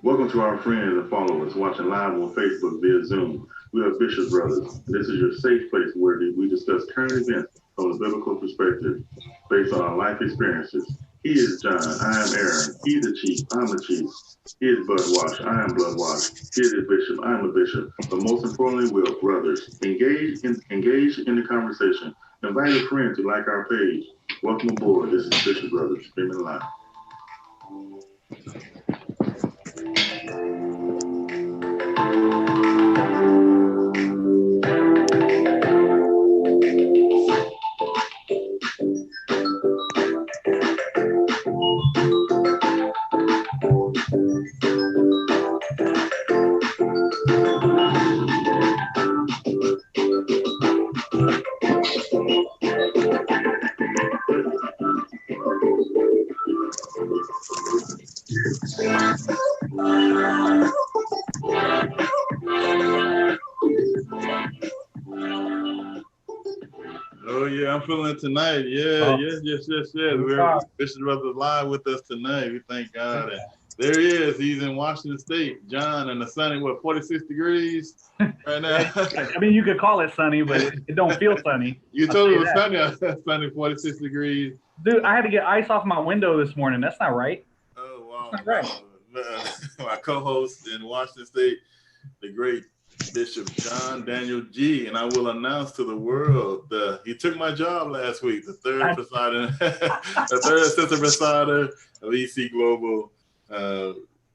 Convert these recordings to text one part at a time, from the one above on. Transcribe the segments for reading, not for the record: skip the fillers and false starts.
Welcome to our friends and followers watching live on Facebook via Zoom. We are Bishop Brothers, and this is your safe place where we discuss current events from a biblical perspective based on our life experiences. He is John, I am Aaron. He's the chief, I'm the chief. He is blood washed, I am blood washed. He is a bishop, I am a bishop. But most importantly, we are brothers. Engage in the conversation. Invite a friend to like our page. Welcome aboard. This is Bishop Brothers, streaming live. Oh yeah, I'm feeling it tonight. Yeah, yes. We're Bishop Brothers live with us tonight. We thank God. And there he is. He's in Washington State, John, and the sunny 46 degrees right now. I mean, you could call it sunny, but it don't feel sunny. You told it was sunny. Sunny, 46 degrees. Dude, I had to get ice off my window this morning. That's not right. Oh wow. That's not right. My co-host in Washington State, the great Bishop John Daniel G. And I will announce to the world he took my job last week, the third assistant presider of EC Global.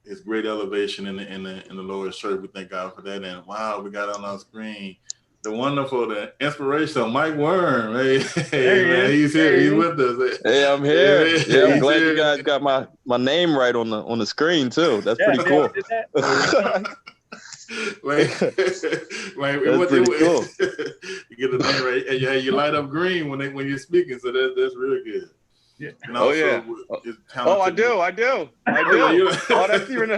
His great elevation in the Lord's church. We thank God for that. And wow, we got on our screen the wonderful, the inspirational Mike Worm. Hey man, he's here. He's with us. Hey, I'm here. Yeah, I'm glad you guys got my name right on the screen too. That's pretty cool. That's pretty cool. You get the name right, and you light up green when you're speaking, so that's really good. Yeah. And also, I do. Oh, that's even.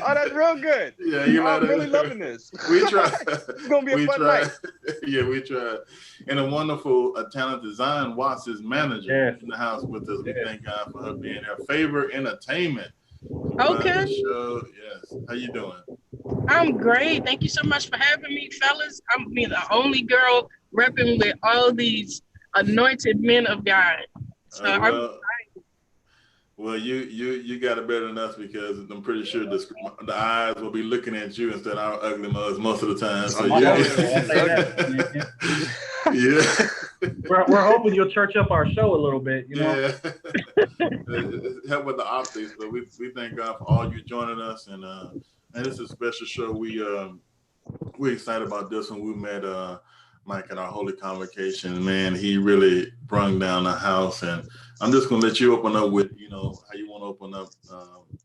Oh, that's real good. Yeah, I'm really loving this. We try. It's gonna be a fun night. Yeah, we try. And a wonderful talented Zion Watts is manager in the house with us. We thank God for her being here. Favor Entertainment. Okay. Show. Yes. How you doing? I'm great. Thank you so much for having me, fellas. I'm being the only girl repping with all these anointed men of God. So well, you got it better than us because I'm pretty sure the eyes will be looking at you instead of our ugly mugs most of the time. So yeah. We're hoping you'll church up our show a little bit, you know. Yeah. Help with the optics, but we thank God for all you joining us, and this is a special show. We're excited about this one. We met Mike at our Holy Convocation. Man, he really brung down the house, and I'm just gonna let you open up with how you want to open up,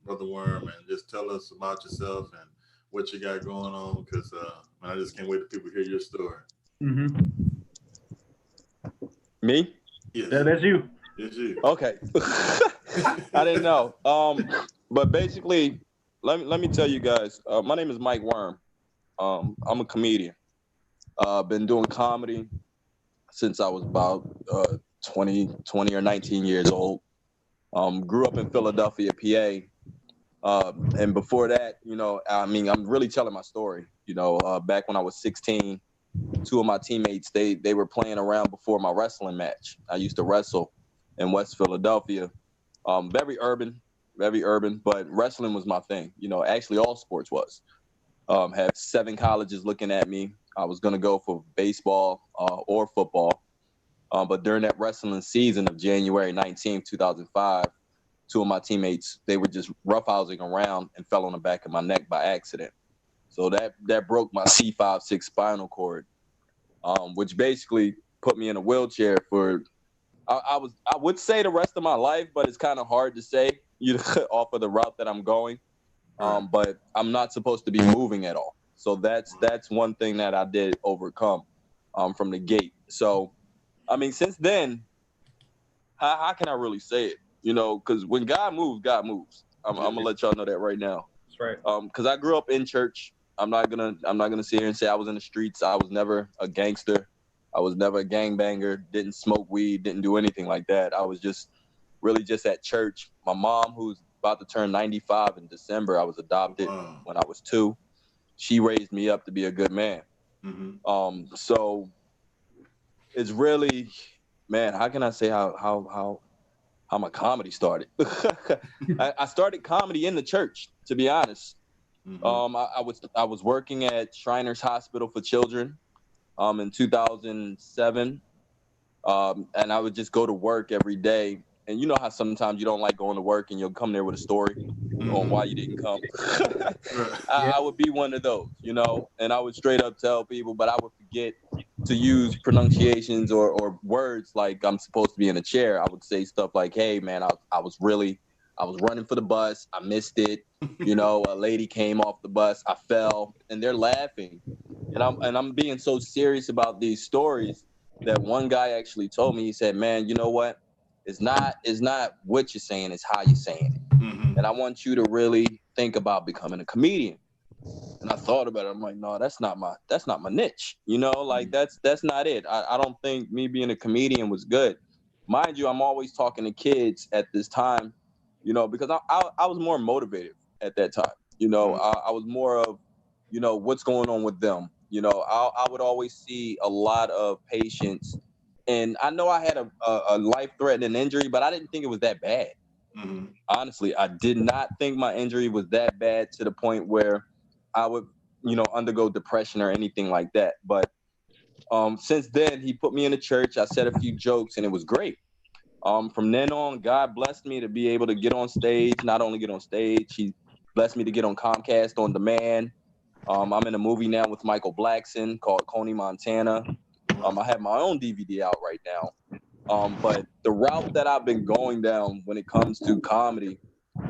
Brother Worm, and just tell us about yourself and what you got going on, because I just can't wait for people to hear your story. Mm-hmm. Me? Yes. Yeah, that's you. It's you. Okay. I didn't know. But basically, let me tell you guys. My name is Mike Worm. I'm a comedian. Been doing comedy since I was about 20 or 19 years old. Grew up in Philadelphia, PA. And before that, I'm really telling my story. Back when I was 16, two of my teammates, they were playing around before my wrestling match. I used to wrestle in West Philadelphia. Very urban, but wrestling was my thing. Actually all sports was. Had 7 colleges looking at me. I was going to go for baseball or football. But during that wrestling season of January 19th, 2005, two of my teammates, they were just roughhousing around and fell on the back of my neck by accident. So that broke my C5-6 spinal cord, which basically put me in a wheelchair for, I would say the rest of my life, but it's kind of hard to say off of the route that I'm going. But I'm not supposed to be moving at all. So that's one thing that I did overcome from the gate. So, since then, how can I really say it? Because when God moves, God moves. I'm gonna let y'all know that right now. That's right. Because I grew up in church. I'm not gonna sit here and say I was in the streets. I was never a gangster. I was never a gangbanger. Didn't smoke weed. Didn't do anything like that. I was just really just at church. My mom, who's about to turn 95 in December. I was adopted when I was 2. She raised me up to be a good man. So it's really, man, how can I say how my comedy started? I started comedy in the church, to be honest. I was working at Shriners Hospital for Children in 2007. And I would just go to work every day. And you know how sometimes you don't like going to work and you'll come there with a story on why you didn't come. I would be one of those, you know, and I would straight up tell people, but I would forget to use pronunciations or words like I'm supposed to be in a chair. I would say stuff like, hey, man, I was running for the bus. I missed it. You know, a lady came off the bus. I fell, and they're laughing. And I'm being so serious about these stories that one guy actually told me, he said, man, you know what? It's not what you're saying, it's how you're saying it. And I want you to really think about becoming a comedian. And I thought about it. I'm like, no, that's not my niche. You know, like that's not it. I don't think me being a comedian was good. Mind you, I'm always talking to kids at this time, you know, because I was more motivated at that time. You know, I was more of, you know, what's going on with them. You know, I would always see a lot of patients, and I know I had a life-threatening injury, but I didn't think it was that bad. Honestly, I did not think my injury was that bad to the point where I would, you know, undergo depression or anything like that. But since then, he put me in the church. I said a few jokes, and it was great. From then on, God blessed me to be able to get on stage. Not only get on stage, he blessed me to get on Comcast On Demand. I'm in a movie now with Michael Blackson called Coney, Montana. I have my own DVD out right now. But the route that I've been going down when it comes to comedy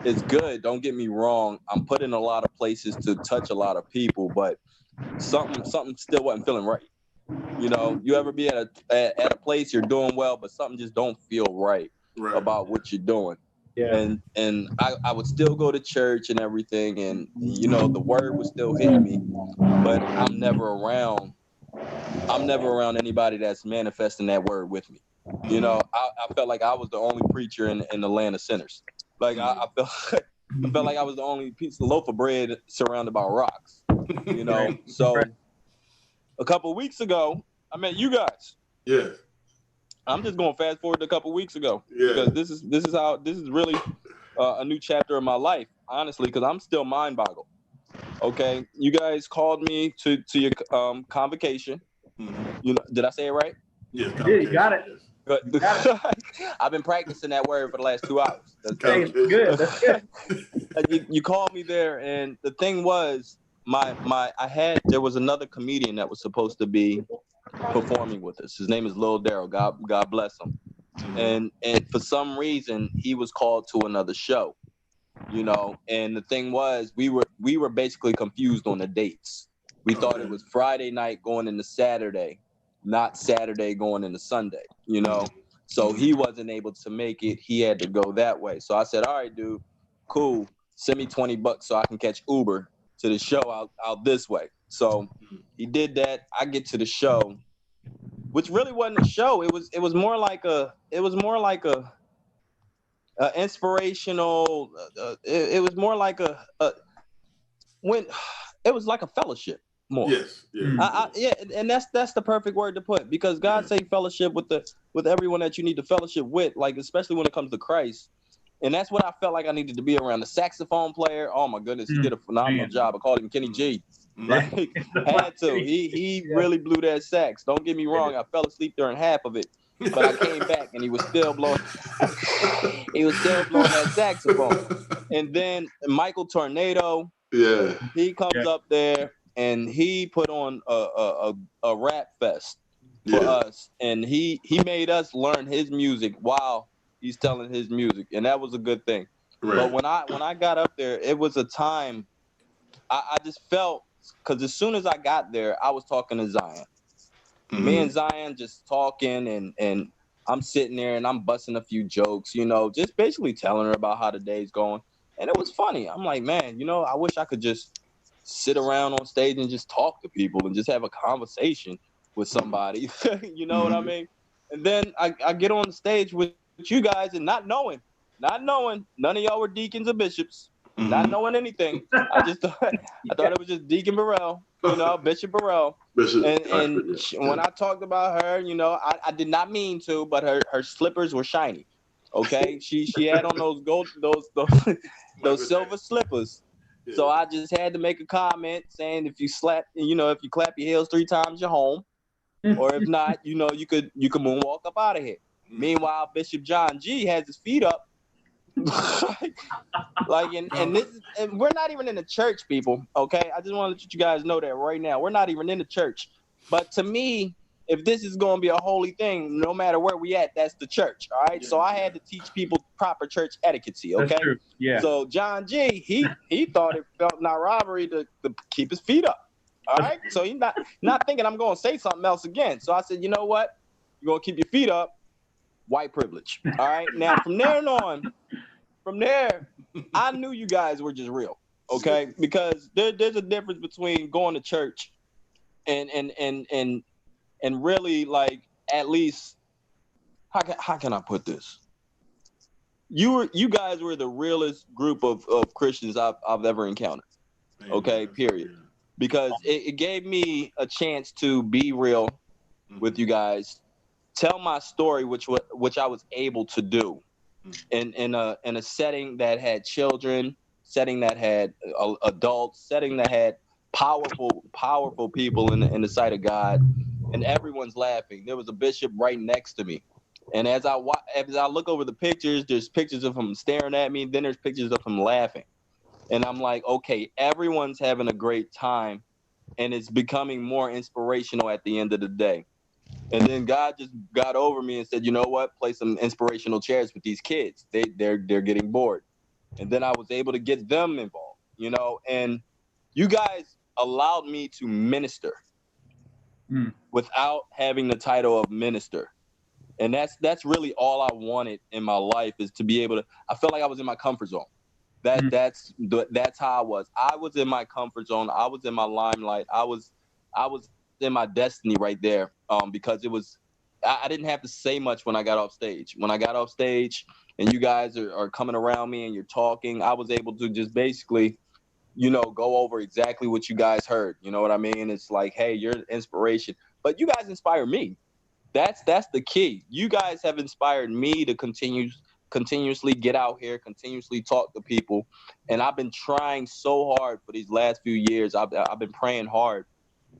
is good. Don't get me wrong. I'm put in a lot of places to touch a lot of people, but something still wasn't feeling right. You know, you ever be at a place you're doing well, but something just don't feel right about what you're doing. Yeah. And I would still go to church and everything, and you know, the word was still hitting me, but I'm never around anybody that's manifesting that word with me. You know, I felt like I was the only preacher in the land of sinners. Like I felt like I was the only loaf of bread surrounded by rocks. You know, so a couple of weeks ago, I met you guys. Yeah. I'm just going to fast forward to a couple of weeks ago because this is really a new chapter of my life, honestly, because I'm still mind boggled. Okay, you guys called me to your convocation. You know, did I say it right? Yeah, you got it. I've been practicing that word for the last 2 hours. That's good. That's good. You called me there, and the thing was, there was another comedian that was supposed to be performing with us. His name is Lil Daryl. God bless him. And for some reason, he was called to another show. You know, and the thing was, we were basically confused on the dates. We thought it was Friday night going into Saturday, not Saturday going into Sunday, you know? So he wasn't able to make it. He had to go that way. So I said, all right, dude, cool. Send me $20 so I can catch Uber to the show out this way. So he did that. I get to the show, which really wasn't a show. It was more like a inspirational. It was more like it was like a fellowship. More. Yes. Yeah. And that's the perfect word to put, because God say fellowship with everyone that you need to fellowship with, like especially when it comes to Christ. And that's what I felt like I needed to be around. The saxophone player, oh my goodness, he did a phenomenal job. I called him Kenny G. Like, had to. He really blew that sax. Don't get me wrong, I fell asleep during half of it, but I came back and he was still blowing that saxophone. And then Michael Tornado, he comes up there and he put on a rap fest for us, and he made us learn his music while he's telling his music, and that was a good thing. Right. But when I got up there, it was a time I just felt, because as soon as I got there, I was talking to Zion. Me and Zion just talking, and I'm sitting there and I'm busting a few jokes, you know, just basically telling her about how the day's going. And it was funny. I'm like, man, you know, I wish I could just sit around on stage and just talk to people and just have a conversation with somebody. You know what I mean? And then I get on the stage with you guys and not knowing not knowing none of y'all were deacons or bishops, not knowing anything. I just thought it was just Deacon Burrell, Bishop Burrell. Bishop, And when I talked about her, I did not mean to, but her slippers were shiny. Okay, she had on those silver slippers. Yeah. So I just had to make a comment saying if you clap your heels 3 times, you're home, or if not, you could moonwalk up out of here. Meanwhile, Bishop John G has his feet up, and we're not even in the church, people. Okay, I just want to let you guys know that right now, we're not even in the church. But to me, if this is going to be a holy thing, no matter where we at, that's the church. All right. Yeah, so I had to teach people proper church etiquette. Okay. That's true. Yeah. So John G, he thought it felt not robbery to keep his feet up. All right. So he's not thinking I'm going to say something else again. So I said, you know what? You're going to keep your feet up. White privilege. All right. Now from there, I knew you guys were just real. Okay. Because there's a difference between going to church and really, like, at least, how can I put this? You guys were the realest group of Christians I've ever encountered. Okay, period. Because it gave me a chance to be real with you guys, tell my story, which I was able to do in a setting that had children, setting that had adults, setting that had powerful people in the sight of God. And everyone's laughing. There was a bishop right next to me. And as I look over the pictures, there's pictures of him staring at me. Then there's pictures of him laughing. And I'm like, okay, everyone's having a great time. And it's becoming more inspirational at the end of the day. And then God just got over me and said, you know what? Play some inspirational chairs with these kids. They're getting bored. And then I was able to get them involved, and you guys allowed me to minister without having the title of minister. And that's really all I wanted in my life, is to be able to, I felt like I was in my comfort zone. That's how I was. I was in my comfort zone. I was in my limelight. I was in my destiny right there. Because I didn't have to say much when I got off stage. When I got off stage and you guys are coming around me and you're talking, I was able to just basically, go over exactly what you guys heard. You know what I mean? It's like, hey, you're inspiration, but you guys inspire me. That's the key. You guys have inspired me to continuously get out here, continuously talk to people. And I've been trying so hard for these last few years. I've been praying hard,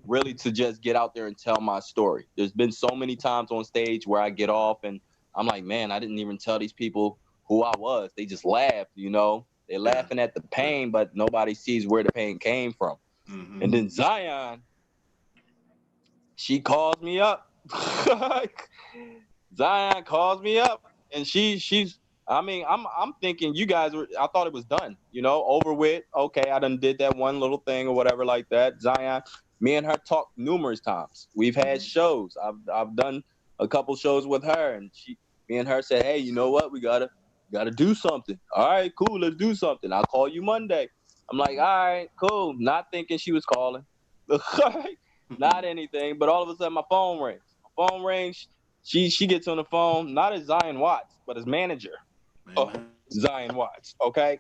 really, to just get out there and tell my story. There's been so many times on stage where I get off and I'm like, man, I didn't even tell these people who I was. They just laughed, They're laughing at the pain, but nobody sees where the pain came from. Mm-hmm. And then Zion, she calls me up. Zion calls me up, and I'm thinking you guys I thought it was done, over with. Okay, I done did that one little thing or whatever like that. Zion, me and her talked numerous times. We've had shows. I've done a couple shows with her, and me and her said, hey, you know what? We gotta do something. All right, cool. Let's do something. I'll call you Monday. I'm like, all right, cool. Not thinking she was calling. Not anything. But all of a sudden, my phone rings. My phone rings. She gets on the phone, not as Zion Watts, but as manager of Zion Watts. Okay.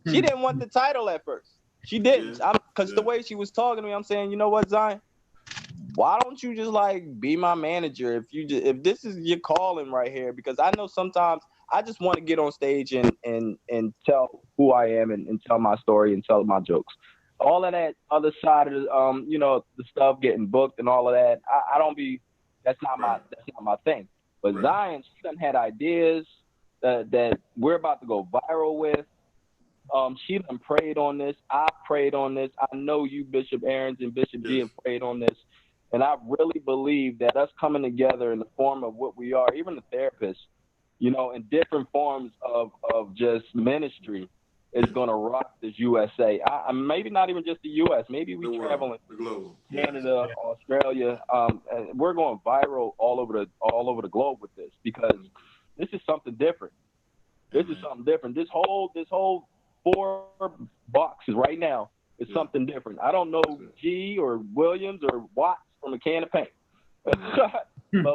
She didn't want the title at first. She didn't. Because the way she was talking to me, I'm saying, you know what, Zion? Why don't you just be my manager if this is your calling right here? Because I know sometimes I just want to get on stage and tell who I am and tell my story and tell my jokes. All of that other side of the stuff, getting booked and all of that, I don't be. That's not my thing. But right. Zion, she done had ideas that we're about to go viral with. She done prayed on this. I prayed on this. I know you, Bishop Aarons and Bishop G, have prayed on this. And I really believe that us coming together in the form of what we are, even the therapists, in different forms of just ministry, is going to rock this USA. I maybe not even just the U.S. Maybe we travel in Canada, Australia. And we're going viral all over the globe with this, because this is something different. This is something different. This whole 4 boxes right now is something different. I don't know G or Williams or Watts from a can of paint, but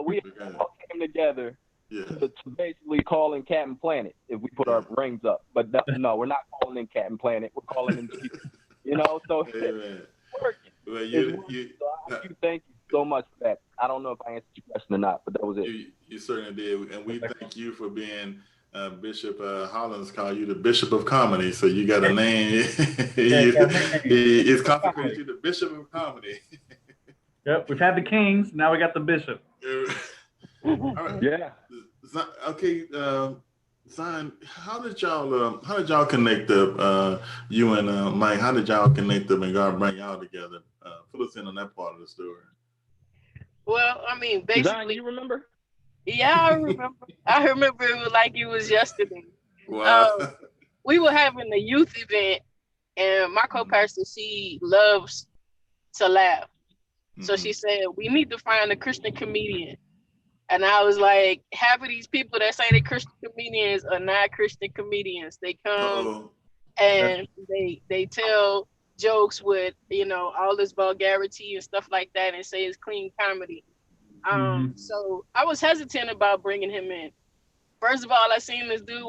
we all came together Yeah. to basically call in Captain Planet if we put our rings up. But no, we're not calling in Captain Planet. We're calling in Jesus. So Amen. it's working. Well, It's working. So thank you so much for that. I don't know if I answered your question or not, but that was it. You certainly did, and we thank you for being Bishop Hollins. Call you the Bishop of Comedy, so you got a name. He's consecrated you the Bishop of Comedy. Yep, we've had the kings, now we got the bishop. All right. Yeah. Okay, Zion, how did y'all connect up? You and Mike, how did y'all connect up and God bring y'all together? Fill us in on that part of the story. Well, I mean, Zion, basically, you remember? yeah, I remember. I remember it was like it was yesterday. Wow. We were having a youth event, and my co-pastor, she loves to laugh. So she said, we need to find a Christian comedian. And I was like, half of these people that say they're Christian comedians are not Christian comedians. They come and they tell jokes with, all this vulgarity and stuff like that and say it's clean comedy. So I was hesitant about bringing him in. First of all, I seen this dude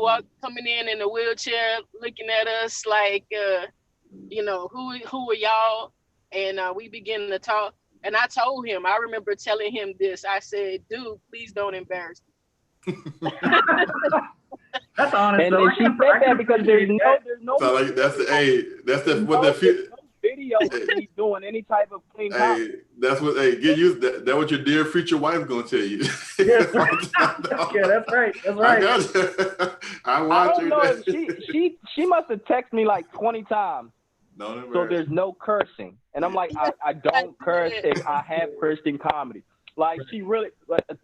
coming in a wheelchair, looking at us like, who are y'all? And we began to talk. And I told him, I remember telling him this. I said, dude, please don't embarrass me. That's honest. And she said that because there's no So like that's video of me doing any type of clean comedy. That's what get used that what your dear future wife's gonna tell you. Yeah, that's right. I got you. I don't know if she must have texted me like 20 times. So there's no cursing. And I'm like, I don't curse if I have Christian comedy. Like, she really,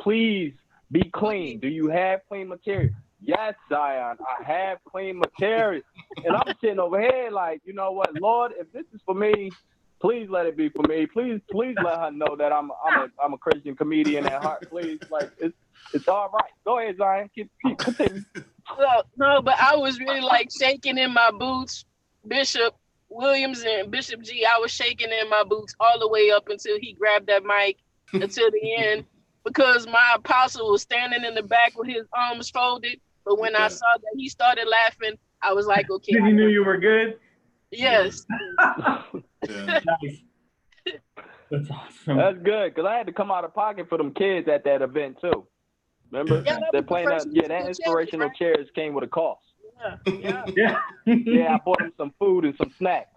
please be clean. Do you have clean material? Yes, Zion, I have clean material. And I'm sitting over here like, you know what, Lord, if this is for me, please let it be for me. Please let her know that I'm a Christian comedian at heart. Please, like, it's all right. Go ahead, Zion. Keep continue. Well, no, but I was really like shaking in my boots, Bishop Williams and Bishop G. I was shaking in my boots all the way up until he grabbed that mic until the end, because my apostle was standing in the back with his arms folded. But when I saw that he started laughing, I was like, okay. You knew you were good? Yes. Nice. That's awesome. That's good, because I had to come out of pocket for them kids at that event too. Remember? They're playing that inspirational chairs came with a cost. Yeah. Yeah, I bought them some food and some snacks.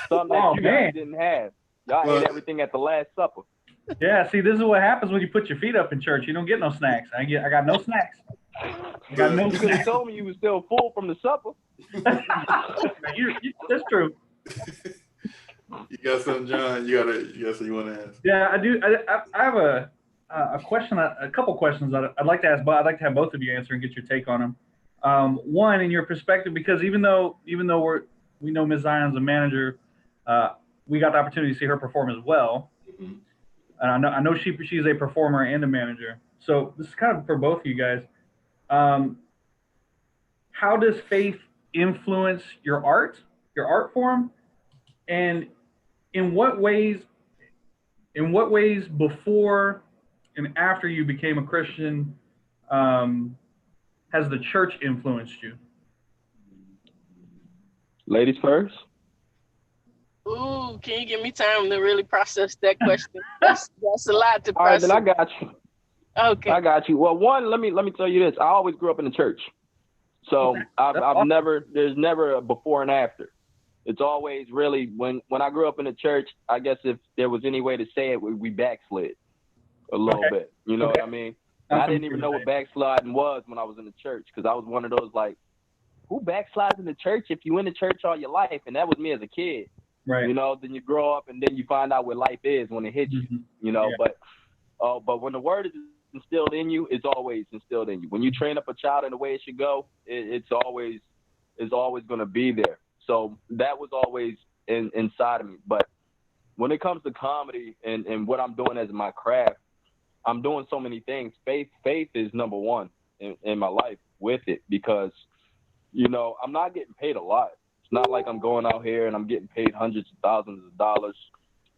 Something that you guys didn't have. Y'all ate everything at the Last Supper. Yeah, see, this is what happens when you put your feet up in church. You don't get no snacks. I got no snacks. You could have told me you were still full from the supper. That's true. You got something, John? You got something you want to ask? Yeah, I do. I have a question, a couple questions I'd like to ask, but I'd like to have both of you answer and get your take on them. One, in your perspective, because even though we know Ms. Zion's a manager, we got the opportunity to see her perform as well. Mm-hmm. And I know she's a performer and a manager. So this is kind of for both of you guys. How does faith influence your art form? And in what ways before and after you became a Christian, has the church influenced you? Ladies first. Ooh, can you give me time to really process that question? That's a lot to process. All right, then I got you. Okay. I got you. Well, one, let me tell you this. I always grew up in the church. So there's never a before and after. It's always really, when I grew up in the church, I guess if there was any way to say it, we backslid a little bit. You know what I mean? I didn't even know what backsliding was when I was in the church, because I was one of those like, who backslides in the church if you in the church all your life? And that was me as a kid. Right. You know, then you grow up and then you find out what life is when it hits you. You know, but when the word is instilled in you, it's always instilled in you. When you train up a child in the way it should go, it's always going to be there. So that was always inside of me. But when it comes to comedy and what I'm doing as my craft, I'm doing so many things. Faith is number one in my life with it, because, you know, I'm not getting paid a lot. It's not like I'm going out here and I'm getting paid hundreds of thousands of dollars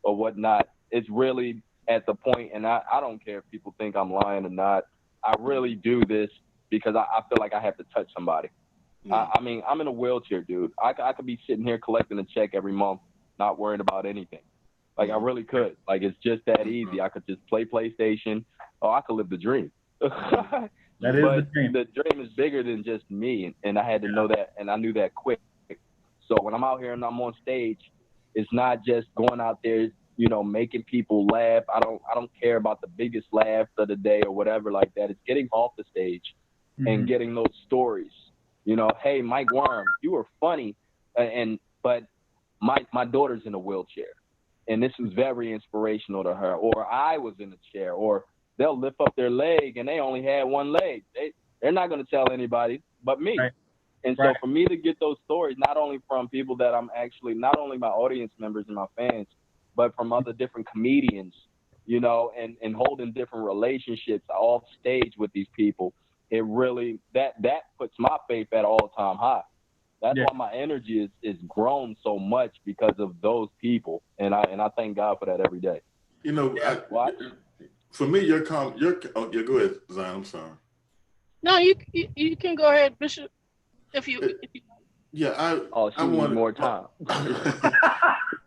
or whatnot. It's really at the point, and I don't care if people think I'm lying or not. I really do this because I feel like I have to touch somebody. I mean, I'm in a wheelchair, dude. I could be sitting here collecting a check every month, not worrying about anything. Like, I really could. Like, it's just that easy. I could just play PlayStation. Oh, I could live the dream. That is but the dream. the dream is bigger than just me, and I had to know that, and I knew that quick. So when I'm out here and I'm on stage, it's not just going out there, you know, making people laugh. I don't care about the biggest laugh of the day or whatever like that. It's getting off the stage and getting those stories. You know, hey, Mike Worm, you were funny, but my daughter's in a wheelchair, and this was very inspirational to her. Or I was in a chair, or they'll lift up their leg and they only had one leg. They're not going to tell anybody but me. Right. And so for me to get those stories, not only from people that I'm actually, not only my audience members and my fans, but from other different comedians, you know, and holding different relationships off stage with these people, it really, that puts my faith at all-time high. That's why my energy is grown so much because of those people. And I thank God for that every day. You know, for me, oh, yeah, go ahead, Zion, I'm sorry. No, you can go ahead, Bishop. If you Yeah, I want more time.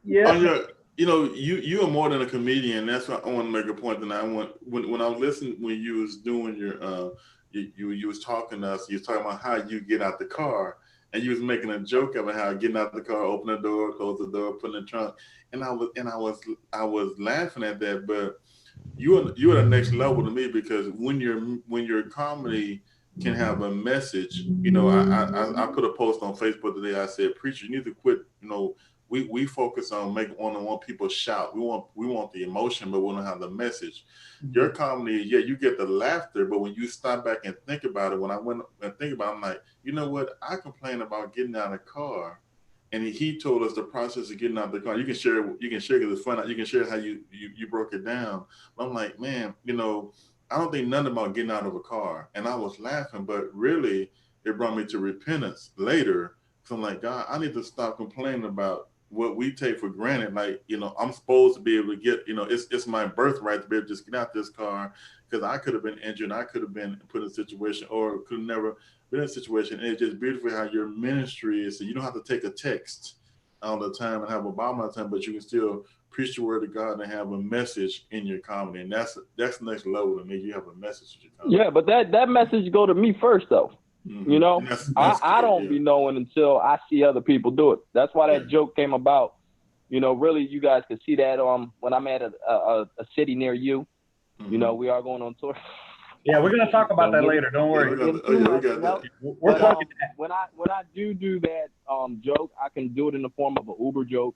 Yeah. You know, you are more than a comedian. That's what I want to make a point. That I want when I was listening when you was doing your you was talking to us. You was talking about how you get out the car, and you was making a joke about how getting out the car, open the door, close the door, put in the trunk, and I was laughing at that. But you're the next level to me, because when your comedy can have a message. You know, I put a post on Facebook today. I said, preacher, you need to quit. You know, we focus on want people shout. We want the emotion, but we don't have the message. Your comedy, yeah, you get the laughter, but when you stop back and think about it, when I went and think about it, I'm like, you know what? I complain about getting out of the car, and he told us the process of getting out of the car. You can share because it's fun. You can share how you broke it down. But I'm like, man, you know, I don't think nothing about getting out of a car. And I was laughing, but really it brought me to repentance later. So I'm like, God, I need to stop complaining about what we take for granted. Like, you know, I'm supposed to be able to get, you know, it's my birthright to be able to just get out this car, because I could have been injured. I could have been put in a situation, or could have never been in a situation. And it's just beautiful how your ministry is. So you don't have to take a text all the time and have a Bible all the time, but you can still preach the word of God and have a message in your comedy. And that's the next level to me. You have a message in your comedy. Yeah, but that message go to me first though. You know, I don't be knowing until I see other people do it. That's why that joke came about. You know, really, you guys can see that when I'm at a city near you. You know, we are going on tour. Yeah, we're gonna talk about that later. Don't worry. We're talking. When I do that joke, I can do it in the form of an Uber joke.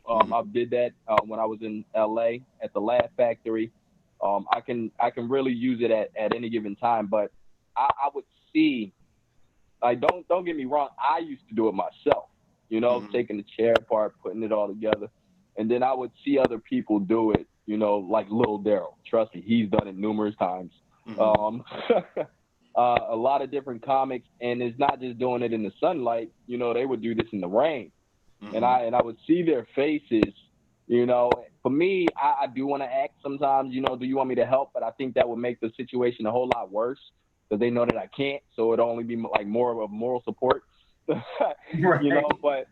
I did that when I was in LA at the Laugh Factory. I can really use it at any given time. But I would see, like, don't get me wrong, I used to do it myself. You know, taking the chair apart, putting it all together, and then I would see other people do it. You know, like Lil Daryl. Trust me, he's done it numerous times. A lot of different comics, and it's not just doing it in the sunlight. You know, they would do this in the rain, and I would see their faces. You know, for me, I do want to act sometimes. You know, do you want me to help? But I think that would make the situation a whole lot worse, because they know that I can't. So it'd only be like more of a moral support. You know, but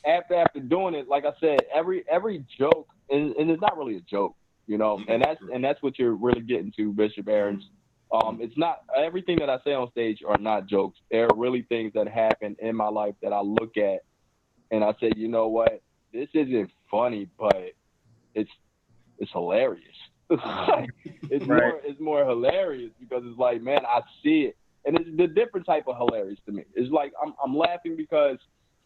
after doing it, like I said, every joke, and it's not really a joke, you know, and that's what you're really getting to, Bishop Aarons. It's not everything that I say on stage are not jokes. There are really things that happen in my life that I look at and I say, you know what, this isn't funny, but it's hilarious. It's more hilarious because it's like, man, I see it. And it's the different type of hilarious to me. It's like I'm laughing because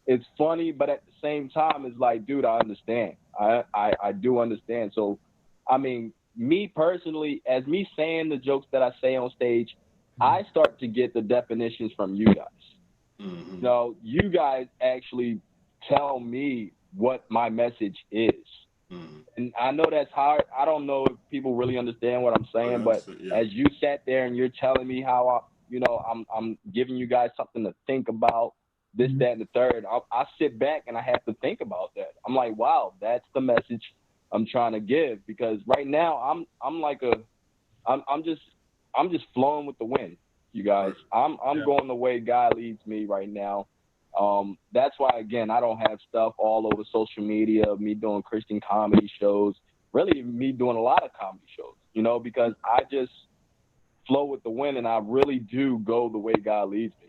it's funny, but at the same time, it's like, dude, I understand. I do understand. So, I mean, me personally, as me saying the jokes that I say on stage, I start to get the definitions from you guys. You know, you guys actually tell me what my message is. And I know that's hard. I don't know if people really understand what I'm saying, but as you sat there and you're telling me how I'm giving you guys something to think about, this, that, and the third, I sit back and I have to think about that. I'm like, wow, that's the message I'm trying to give, because right now I'm just I'm just flowing with the wind, you guys. I'm going the way God leads me right now. That's why, again, I don't have stuff all over social media of me doing Christian comedy shows, really me doing a lot of comedy shows, you know, because I just flow with the wind and I really do go the way God leads me.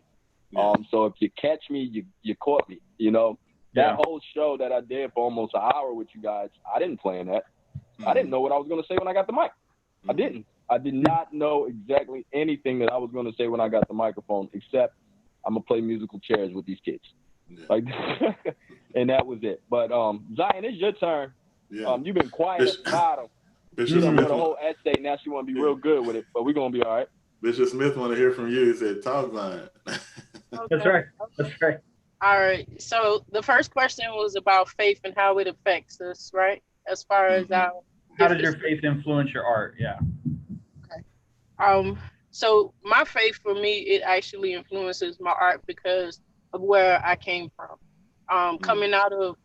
Yeah. So if you catch me, you caught me, you know. That whole show that I did for almost an hour with you guys, I didn't plan that. Mm-hmm. I didn't know what I was going to say when I got the mic. Mm-hmm. I didn't. I did not know exactly anything that I was going to say when I got the microphone, except I'm going to play musical chairs with these kids. Yeah. Like, and that was it. But Zion, it's your turn. Yeah. You've been quiet at the bottom. Bishop You done Smith, wrote a whole essay. Now she want to be real good with it, but we're going to be all right. Bishop Smith want to hear from you. He said, talk, Zion. That's right. That's right. All right. So the first question was about faith and how it affects us, right? As far as our How does your faith influence your art? Yeah. Okay. So my faith, for me, it actually influences my art because of where I came from. Coming out of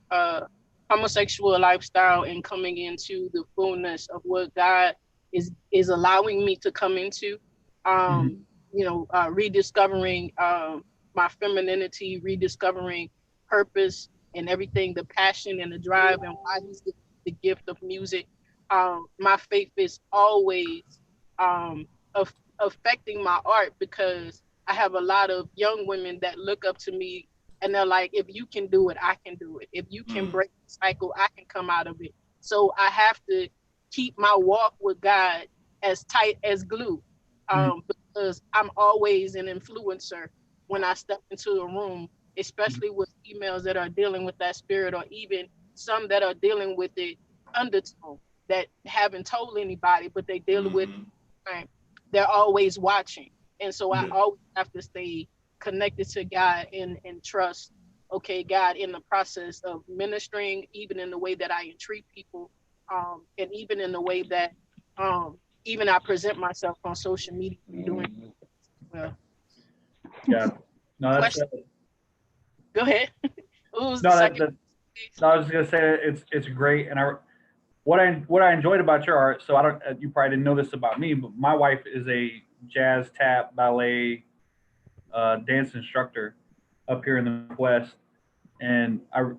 homosexual lifestyle and coming into the fullness of what God is allowing me to come into. You know, rediscovering my femininity, rediscovering purpose and everything, the passion and the drive and why he's the gift of music. My faith is always affecting my art because I have a lot of young women that look up to me and they're like, if you can do it, I can do it. If you can break the cycle, I can come out of it. So I have to keep my walk with God as tight as glue. Because I'm always an influencer when I step into a room, especially with females that are dealing with that spirit, or even some that are dealing with the undertone that haven't told anybody, but they deal with it. They're always watching. And so I always have to stay connected to God and trust, okay, God, in the process of ministering, even in the way that I entreat people, and even in the way that even I present myself on social media doing well. Yeah. No, that's Go ahead. no, I was just gonna say it's great, and what I enjoyed about your art. So you probably didn't know this about me, but my wife is a jazz, tap, ballet, dance instructor up here in the Northwest, and I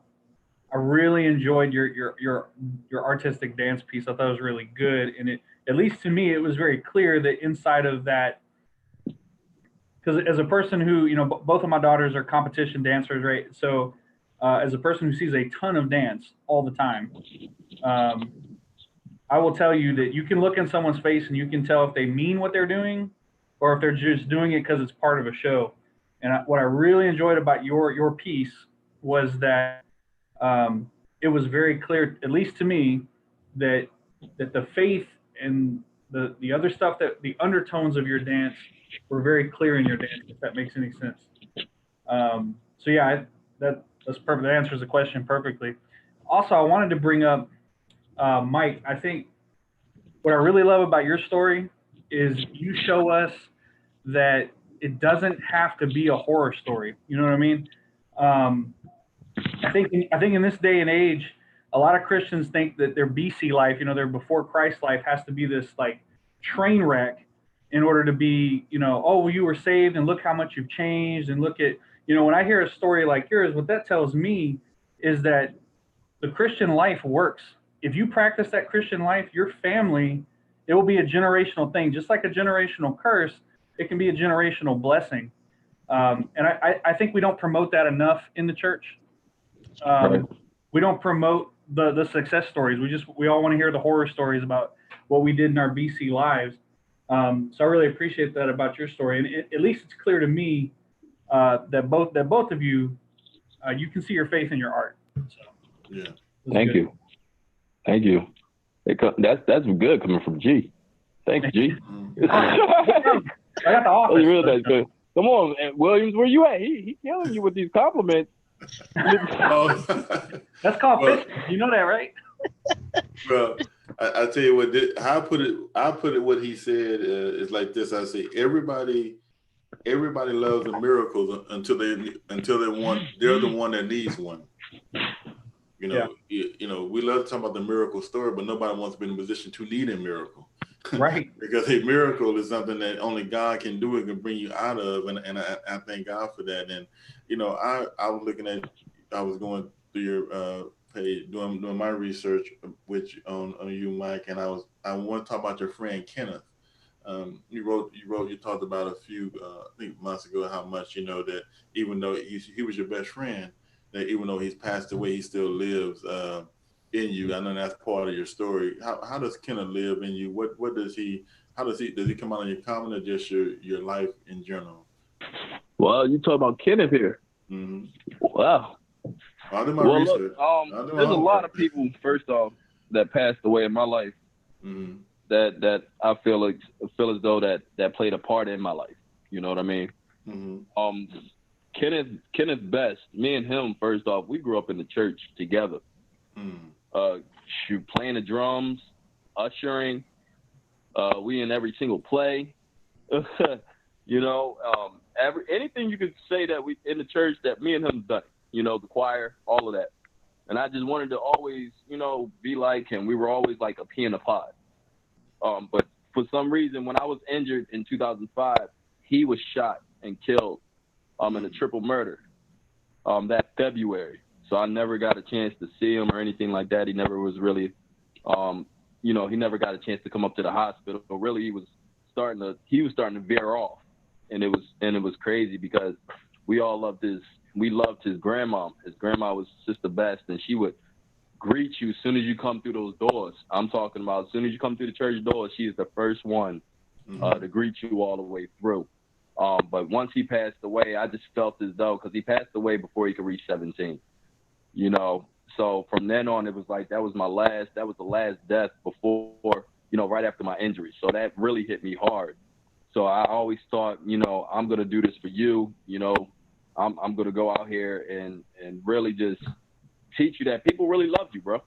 really enjoyed your artistic dance piece. I thought it was really good, and at least to me, it was very clear that inside of that, because as a person who, you know, both of my daughters are competition dancers, right? So as a person who sees a ton of dance all the time, I will tell you that you can look in someone's face and you can tell if they mean what they're doing or if they're just doing it because it's part of a show. And what I really enjoyed about your piece was that it was very clear, at least to me, that the faith and the other stuff, that the undertones of your dance were very clear in your dance, if that makes any sense. So yeah, that's perfect. That answers the question perfectly. Also, I wanted to bring up, Mike, I think what I really love about your story is you show us that it doesn't have to be a horror story. You know what I mean? I think in this day and age, a lot of Christians think that their BC life, you know, their before Christ life, has to be this like train wreck in order to be, you know, oh, you were saved and look how much you've changed, and look at, you know, when I hear a story like yours, what that tells me is that the Christian life works. If you practice that Christian life, your family, it will be a generational thing. Just like a generational curse, it can be a generational blessing. And I think we don't promote that enough in the church. We don't promote the success stories. We all want to hear the horror stories about what we did in our BC lives. So I really appreciate that about your story. And at least it's clear to me that both of you, you can see your faith in your art. So, yeah. Thank you. Thank you. That's good coming from G. Thanks, G. I got the office. That's good. Come on, Williams, where you at? He killing you with these compliments. That's called fishing. You know that, right? Bro, I tell you what, I put it what he said is like this. I say everybody loves a miracle until they're the one that needs one. You know, we love talking about the miracle story, but nobody wants to be in a position to need a miracle. Right. Because a miracle is something that only God can do and can bring you out of. And I thank God for that. And, you know, I was looking at, I was going through your page, doing my research on you, Mike. And I want to talk about your friend, Kenneth. You talked about a few, I think months ago, how much, you know, that even though he was your best friend, that even though he's passed away, he still lives in you. I know that's part of your story. How does Kenneth live in you? What does he does he come out on your comment or just your life in general? Well, you talk about Kenneth here. Mm-hmm. Wow. I do my research. Look, there's a lot of people, first off, that passed away in my life. Mm-hmm. That I feel as though that played a part in my life. You know what I mean? Mm-hmm. Kenneth Best, me and him, first off, we grew up in the church together. Playing the drums, ushering, we in every single play. You know, anything you could say that we in the church that me and him done. You know, the choir, all of that. And I just wanted to always, you know, be like him. We were always like a pea in a pod. But for some reason, when I was injured in 2005, he was shot and killed in a triple murder that February. So I never got a chance to see him or anything like that. He never was really, you know, he never got a chance to come up to the hospital. But really, he was starting to veer off, and it was crazy because we loved his grandma. His grandma was just the best, and she would greet you as soon as you come through those doors. I'm talking about as soon as you come through the church doors, she is the first one to greet you all the way through. But once he passed away, I just felt as though, because he passed away before he could reach 17, you know. So from then on, it was like that was the last death before, you know, right after my injury. So that really hit me hard. So I always thought, you know, I'm going to do this for you. You know, I'm going to go out here and really just teach you that people really love you, bro.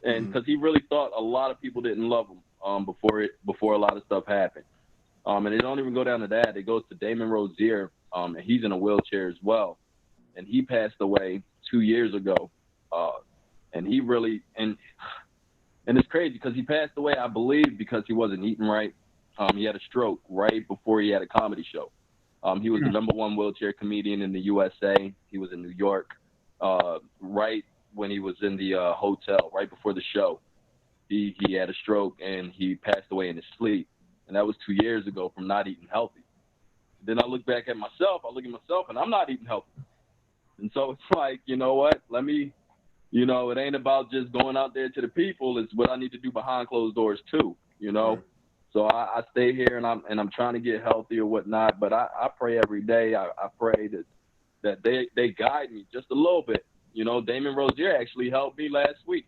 And because he really thought a lot of people didn't love him before a lot of stuff happened. And it don't even go down to that. It goes to Damon Rozier, and he's in a wheelchair as well. And he passed away 2 years ago. And he really, and it's crazy because he passed away, I believe, because he wasn't eating right. He had a stroke right before he had a comedy show. He was the #1 wheelchair comedian in the USA. He was in New York. Right when he was in the hotel, right before the show, he had a stroke and he passed away in his sleep. And that was 2 years ago from not eating healthy. Then I look back at myself, and I'm not eating healthy. And so it's like, you know what, you know, it ain't about just going out there to the people. It's what I need to do behind closed doors too, you know. Right. So I stay here and I'm trying to get healthy or whatnot. But I pray every day. I pray that they guide me just a little bit. You know, Damon Rozier actually helped me last week.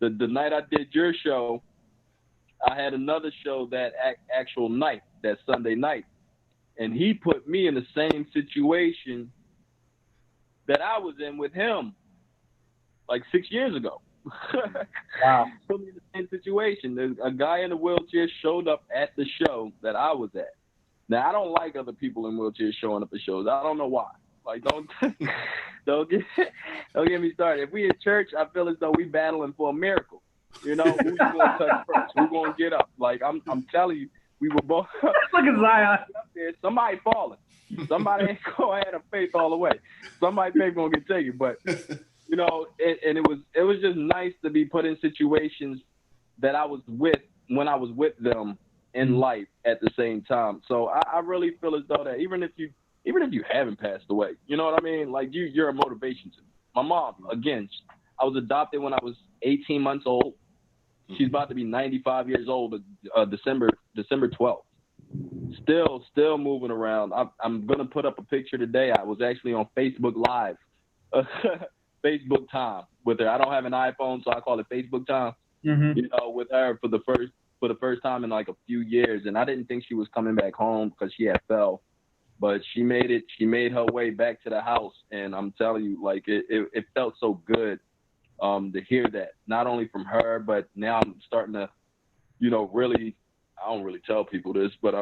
The night I did your show, I had another show that actual night, that Sunday night. And he put me in the same situation that I was in with him like 6 years ago. Wow. Put me in the same situation. A guy in a wheelchair showed up at the show that I was at. Now, I don't like other people in wheelchairs showing up at shows. I don't know why. Like, don't get me started. If we in church, I feel as though we battling for a miracle. You know, who's going to touch first? Who's going to get up? Like, I'm telling you, we were both. Look at Zion. Up there, somebody falling. Somebody ain't going to have faith all the way. Somebody's faith going to get taken. But, you know, it was just nice to be put in situations that I was with when I was with them in life at the same time. So I really feel as though that even if you haven't passed away, you know what I mean? Like you're a motivation to me. My mom, again, I was adopted when I was 18 months old. She's about to be 95 years old, December 12th. Still moving around. I'm going to put up a picture today. I was actually on Facebook Live, Facebook time with her. I don't have an iPhone, so I call it Facebook time, you know, with her for the first time in like a few years. And I didn't think she was coming back home because she had fell. But she made it. She made her way back to the house, and I'm telling you, like it felt so good to hear that. Not only from her, but now I'm starting to, you know, really. I don't really tell people this, but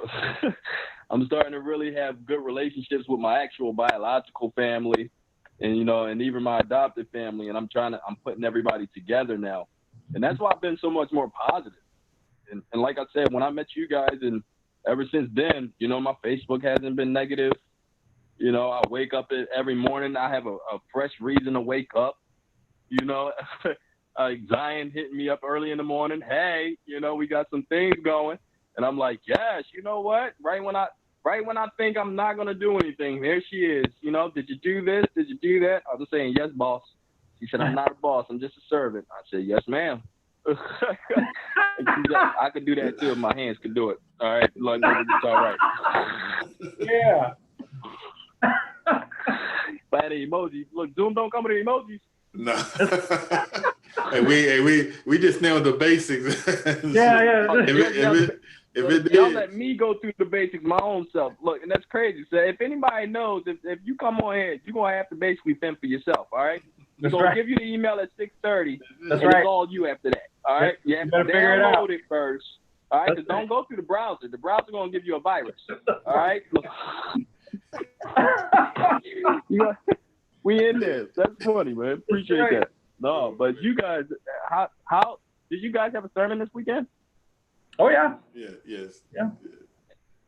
I'm starting to really have good relationships with my actual biological family, and you know, and even my adopted family. And I'm putting everybody together now, and that's why I've been so much more positive. And like I said, when I met you guys, and ever since then, you know, my Facebook hasn't been negative. You know, I wake up every morning. I have a fresh reason to wake up. You know, Zion hitting me up early in the morning. Hey, you know, we got some things going. And I'm like, yes, you know what? Right when I think I'm not going to do anything, there she is. You know, did you do this? Did you do that? I was saying, yes, boss. She said, I'm not a boss. I'm just a servant. I said, yes, ma'am. And she said, I could do that too if my hands could do it. All right. Like, it's all right. Yeah. But the emojis. Look, Zoom don't come with the emojis. No. Hey, we just nailed the basics. Yeah. If it did, y'all let me go through the basics my own self. Look, and that's crazy. So if anybody knows, if you come on here, you're gonna have to basically fend for yourself. All right. We're gonna give you the email at 6:30. That's and right. It's all you after that. All right. You have better to figure it out. download it first. All right. Because don't go through the browser. The browser gonna give you a virus. All right. Look. We in there. That's funny, man. Appreciate that. No, but you guys, how did you guys have a sermon this weekend? Oh yeah. Yeah. Yes. Yeah.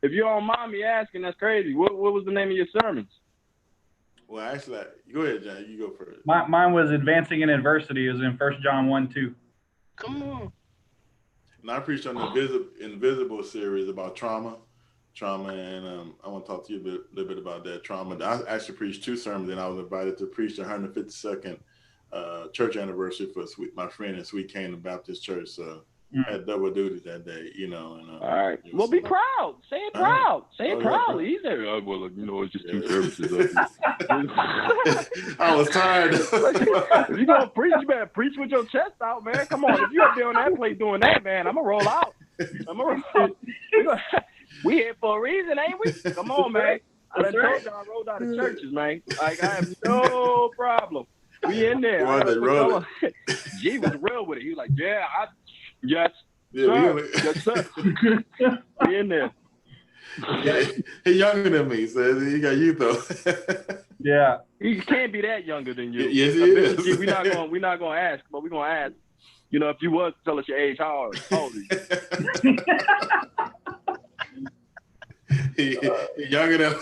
If you don't mind me asking, that's crazy. What was the name of your sermons? Well, actually, go ahead, John. You go first. Mine was Advancing in Adversity. It was in 1 John 1:2. Come on. And I preached on the Invisible series about trauma, and I want to talk to you a little bit about that trauma. I actually preached 2 sermons, and I was invited to preach the 152nd church anniversary for my friend in Sweet Canaan Baptist Church. So I had double duty that day, you know. And, all right. Well, be proud. Say it proud. Say it proudly. He said, well, you know, it's just 2 services. I was tired. If you're going to preach, you better preach with your chest out, man. Come on. If you're up there on that place doing that, man, I'm going to roll out. We here for a reason, ain't we? Come on, man. I done told you I rolled out of churches, man. Like, I have no problem. We in there. G was real with it. He was like, yeah, yes, sir. Yes, sir. We in there. Yeah, he's younger than me, so he got you though. Yeah. He can't be that younger than you. Yes, he is. G, we're not gonna ask, but we're gonna ask. You know, if you was to tell us your age, how old are you? He younger than.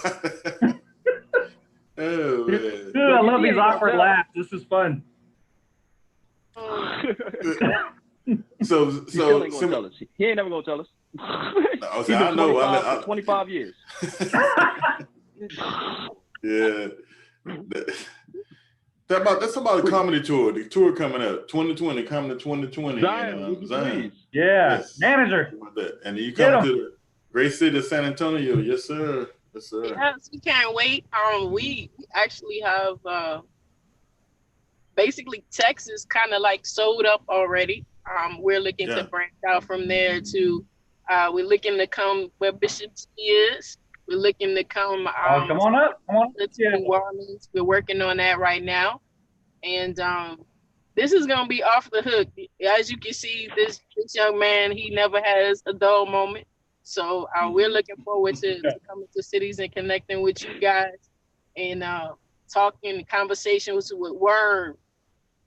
Oh man. Dude, I love these awkward laughs. This is fun. So he still ain't gonna tell us. He ain't never gonna tell us. Okay, I know. 25 years. Yeah. That's about a comedy tour. The tour coming up, 2020, coming to 2020. Zion. Yeah. Yes. Manager. And you come to the great city of San Antonio. Yes, sir. Yes, sir. Yes, we can't wait. We actually have basically Texas kind of like sold up already. We're looking to branch out from there to we're looking to come where Bishop is. We're looking to come come on up. Come on. To New Orleans. We're working on that right now. And this is gonna be off the hook. As you can see, this young man, he never has a dull moment. So we're looking forward to coming to cities and connecting with you guys and talking conversations with Worm.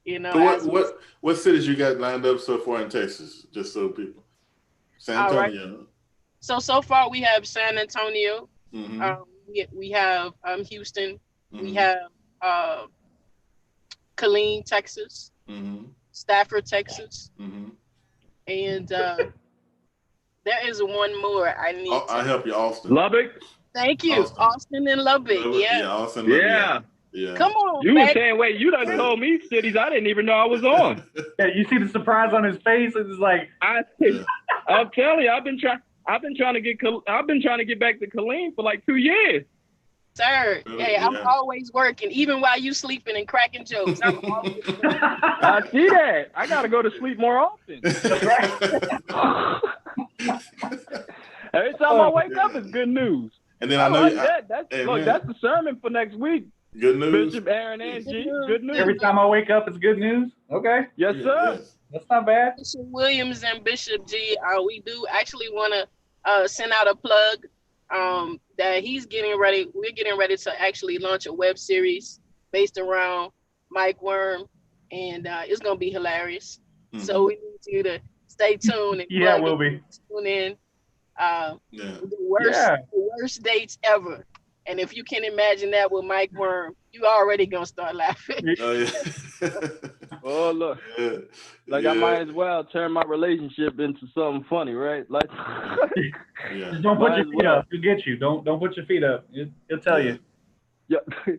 You know. So what cities you got lined up so far in Texas? Just so people. San Antonio. Right. So far we have San Antonio. Mm-hmm. We have Houston. Mm-hmm. We have Killeen, Texas. Mm-hmm. Stafford, Texas. Mm-hmm. And there is one more I need. I'll help you, Austin. Lubbock. Thank you, Austin and Lubbock. Yeah. Austin. Yeah. Yeah. Come on. You were saying, wait, you done told me cities I didn't even know I was on. Yeah, you see the surprise on his face. It's like I'm telling you, I've been trying to get back to Killeen for like 2 years. Sir, hey, I'm always working, even while you sleeping and cracking jokes. I'm always working. I see that. I gotta go to sleep more often. Every time I wake up, it's good news. And then I know that's the sermon for next week. Good news. Bishop Aaron and G. Good news. every time I wake up, it's good news. Okay. Yes, sir. Yes. That's not bad. Bishop Williams and Bishop G, we do actually want to send out a plug that we're getting ready to actually launch a web series based around Mike Worm, and it's going to be hilarious. Mm-hmm. So we need you stay tuned. And Yeah, plug we'll in, be. tune in. Yeah. The worst dates ever. And if you can imagine that with Mike Worm, you already gonna start laughing. Oh, yeah. Oh, look. Yeah. Like, I might as well turn my relationship into something funny, right? Like, Yeah. Just don't put Might your as feet well. up. He'll get you. Don't put your feet up. He'll tell Yeah. you. yeah.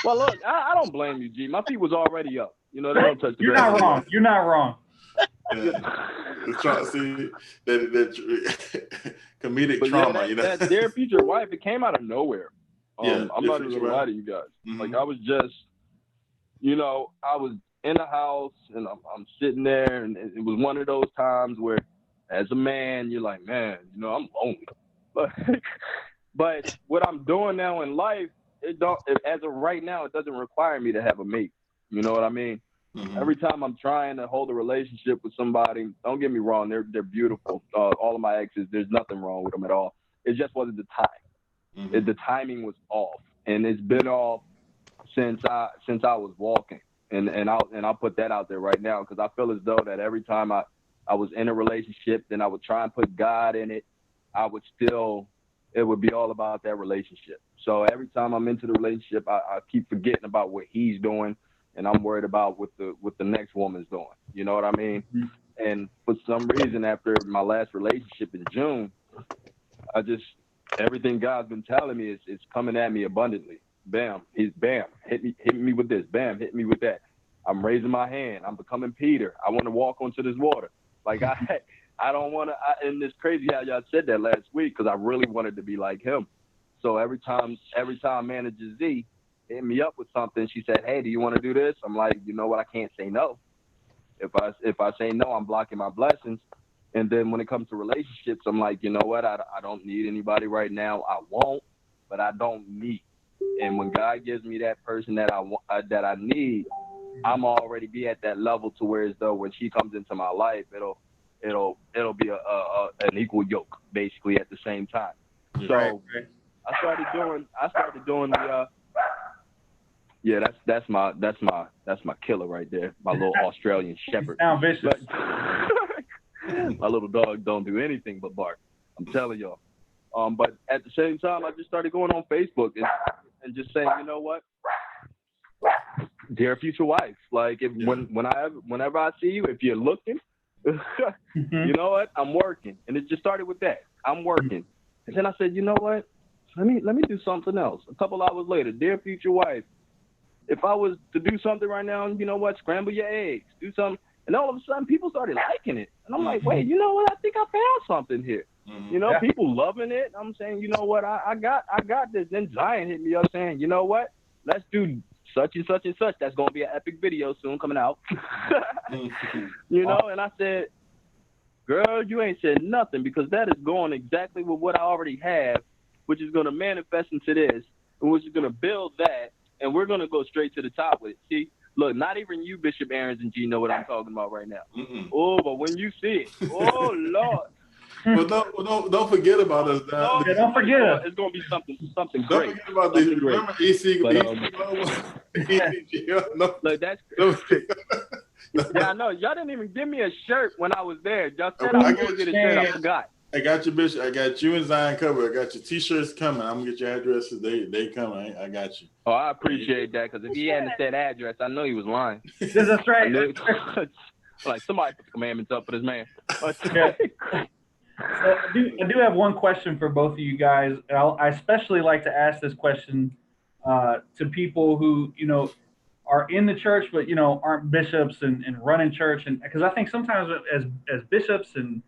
Well, look, I don't blame you, G. My feet was already up. You know, they don't touch the You're ground. not wrong. You're not wrong. Yeah. See that comedic But trauma, yeah, you know. that Dear Future Wife, it came out of nowhere. Yeah, I'm Dear not even Future gonna lie Wife. to you guys. Mhm. Like, I was just, you know, I was in the house and I'm sitting there, and it was one of those times where, as a man, you're like, man, you know, I'm lonely. But what I'm doing now in life, as of right now, it doesn't require me to have a mate. You know what I mean? Mhm. Every time I'm trying to hold a relationship with somebody, don't get me wrong, they're beautiful. All of my exes, there's nothing wrong with them at all. It just wasn't the time. Mhm. The timing was off, and it's been off since I was walking. And I'll put that out there right now, because I feel as though that every time I was in a relationship, then I would try and put God in it. It would be all about that relationship. So every time I'm into the relationship, I keep forgetting about what he's doing, and I'm worried about what the next woman's doing. You know what I mean? Mm-hmm. And for some reason, after my last relationship in June, everything God's been telling me is coming at me abundantly. Bam, bam, hit me with this. Bam, hit me with that. I'm raising my hand. I'm becoming Peter. I want to walk onto this water. Like I don't want to. And it's crazy how y'all said that last week, because I really wanted to be like him. So every time Manager Z hit me up with something, she said, "Hey, do you want to do this?" I'm like, you know what? I can't say no. If I say no, I'm blocking my blessings. And then when it comes to relationships, I'm like, you know what? I don't need anybody right now. I won't, but I don't need. And when God gives me that person that I need, I'm already be at that level to where as though when she comes into my life, it'll be an equal yoke basically at the same time. So Right. I started doing the yeah, that's my killer right there, my little Australian shepherd. Sound vicious. My little dog don't do anything but bark. I'm telling y'all. But at the same time, I just started going on Facebook and just saying, you know what, dear future wife, like whenever I see you, if you're looking, you know what, I'm working, and it just started with that. I'm working, and then I said, you know what, let me do something else. A couple hours later, dear future wife, if I was to do something right now, you know what, scramble your eggs, do something. And all of a sudden, people started liking it. And I'm like, wait, you know what? I think I found something here. You know, people loving it. I'm saying, you know what? I got this. Then Zion hit me up saying, you know what? Let's do such and such and such. That's going to be an epic video soon coming out. You know, and I said, girl, you ain't said nothing, because that is going exactly with what I already have, which is going to manifest into this, and which is going to build that, and we're going to go straight to the top with it. See? Look, not even you, Bishop Aarons and G, know what I'm talking about right now. Oh, but when you see it, oh Lord! But don't forget about us. Yeah, don't forget us. It's going to be something Don't great. forget about this. Remember EC? Look, that's yeah, I know. Y'all didn't even give me a shirt when I was there. Y'all said I was going to get a shirt. I forgot. I got you, Bishop. I got you and Zion covered. I got your T-shirts coming. I'm gonna get your addresses. They coming. I got you. Oh, I appreciate that, because if he hadn't said address, I know he was lying. That's right. Like, somebody put the commandments up for this man. Yeah. So I do have one question for both of you guys. I especially like to ask this question to people who, you know, are in the church, but, you know, aren't bishops and running church. And because I think sometimes as bishops and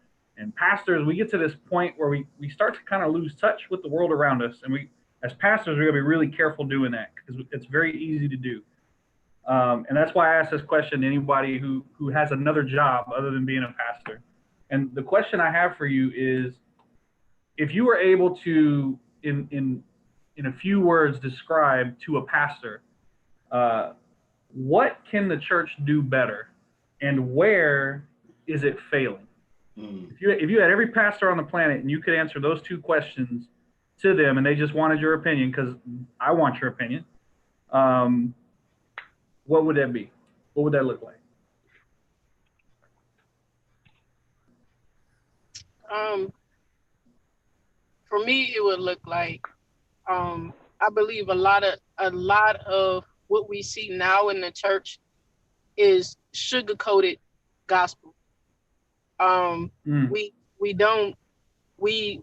pastors, we get to this point where we start to kind of lose touch with the world around us. And as pastors, we're going to be really careful doing that, because it's very easy to do. And that's why I asked this question to anybody who has another job other than being a pastor. And the question I have for you is, if you were able to, in a few words, describe to a pastor, what can the church do better, and where is it failing? If you had every pastor on the planet and you could answer those two questions to them, and they just wanted your opinion, because I want your opinion, what would that be? What would that look like? For me, it would look like I believe a lot of what we see now in the church is sugar-coated gospel. We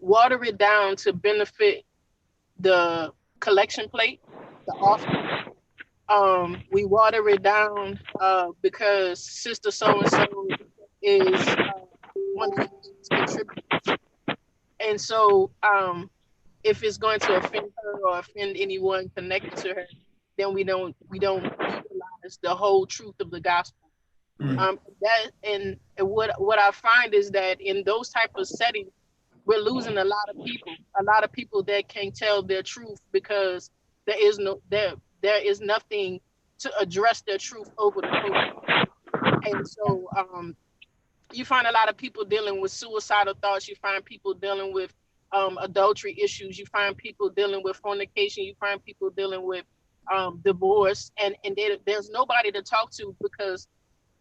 water it down to benefit the collection plate, the offering. We water it down because sister so-and-so is one of the contributors. And so if it's going to offend her or offend anyone connected to her, then we don't utilize the whole truth of the gospel. What I find is that in those type of settings, we're losing a lot of people that can't tell their truth because there is nothing to address their truth over the phone. And so you find a lot of people dealing with suicidal thoughts. You find people dealing with adultery issues. You find people dealing with fornication. You find people dealing with divorce, and there's nobody to talk to because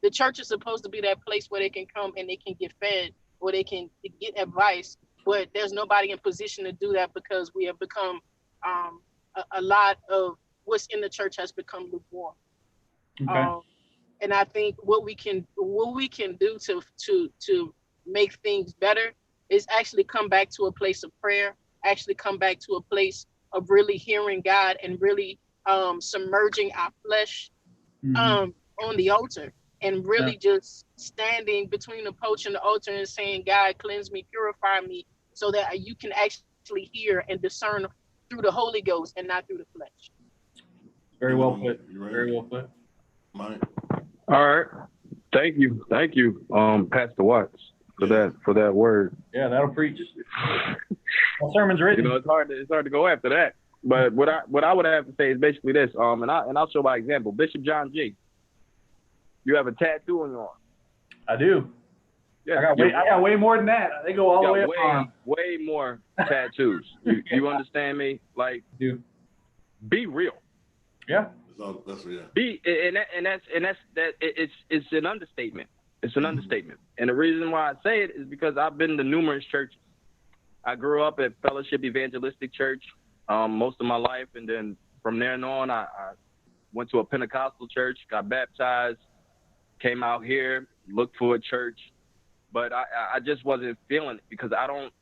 the church is supposed to be that place where they can come and they can get fed, where they can get advice, but there's nobody in position to do that because we have become a lot of what's in the church has become lukewarm. Okay. And I think what we can do to make things better is actually come back to a place of prayer, actually come back to a place of really hearing God and really submerging our flesh on the altar and really just standing between the porch and the altar and saying, God, cleanse me, purify me, so that you can actually hear and discern through the Holy Ghost and not through the flesh. Very well put. Very well put. Mike. All right. Thank you, Pastor Watts, for that word. Yeah, that'll preach. My sermon's written. You know, it's hard to go after that. But what I would have to say is basically this. And I'll show by example. Bishop John G. You have a tattoo on your arm. I do. Yeah, I got way more than that. They go all the way up. Way more tattoos. you understand me? Like, be real. Yeah. That's yeah. It's an understatement. It's an understatement. And the reason why I say it is because I've been to numerous churches. I grew up at Fellowship Evangelistic Church most of my life, and then from there on, I went to a Pentecostal church, got baptized, came out here, looked for a church, but I just wasn't feeling it because I don't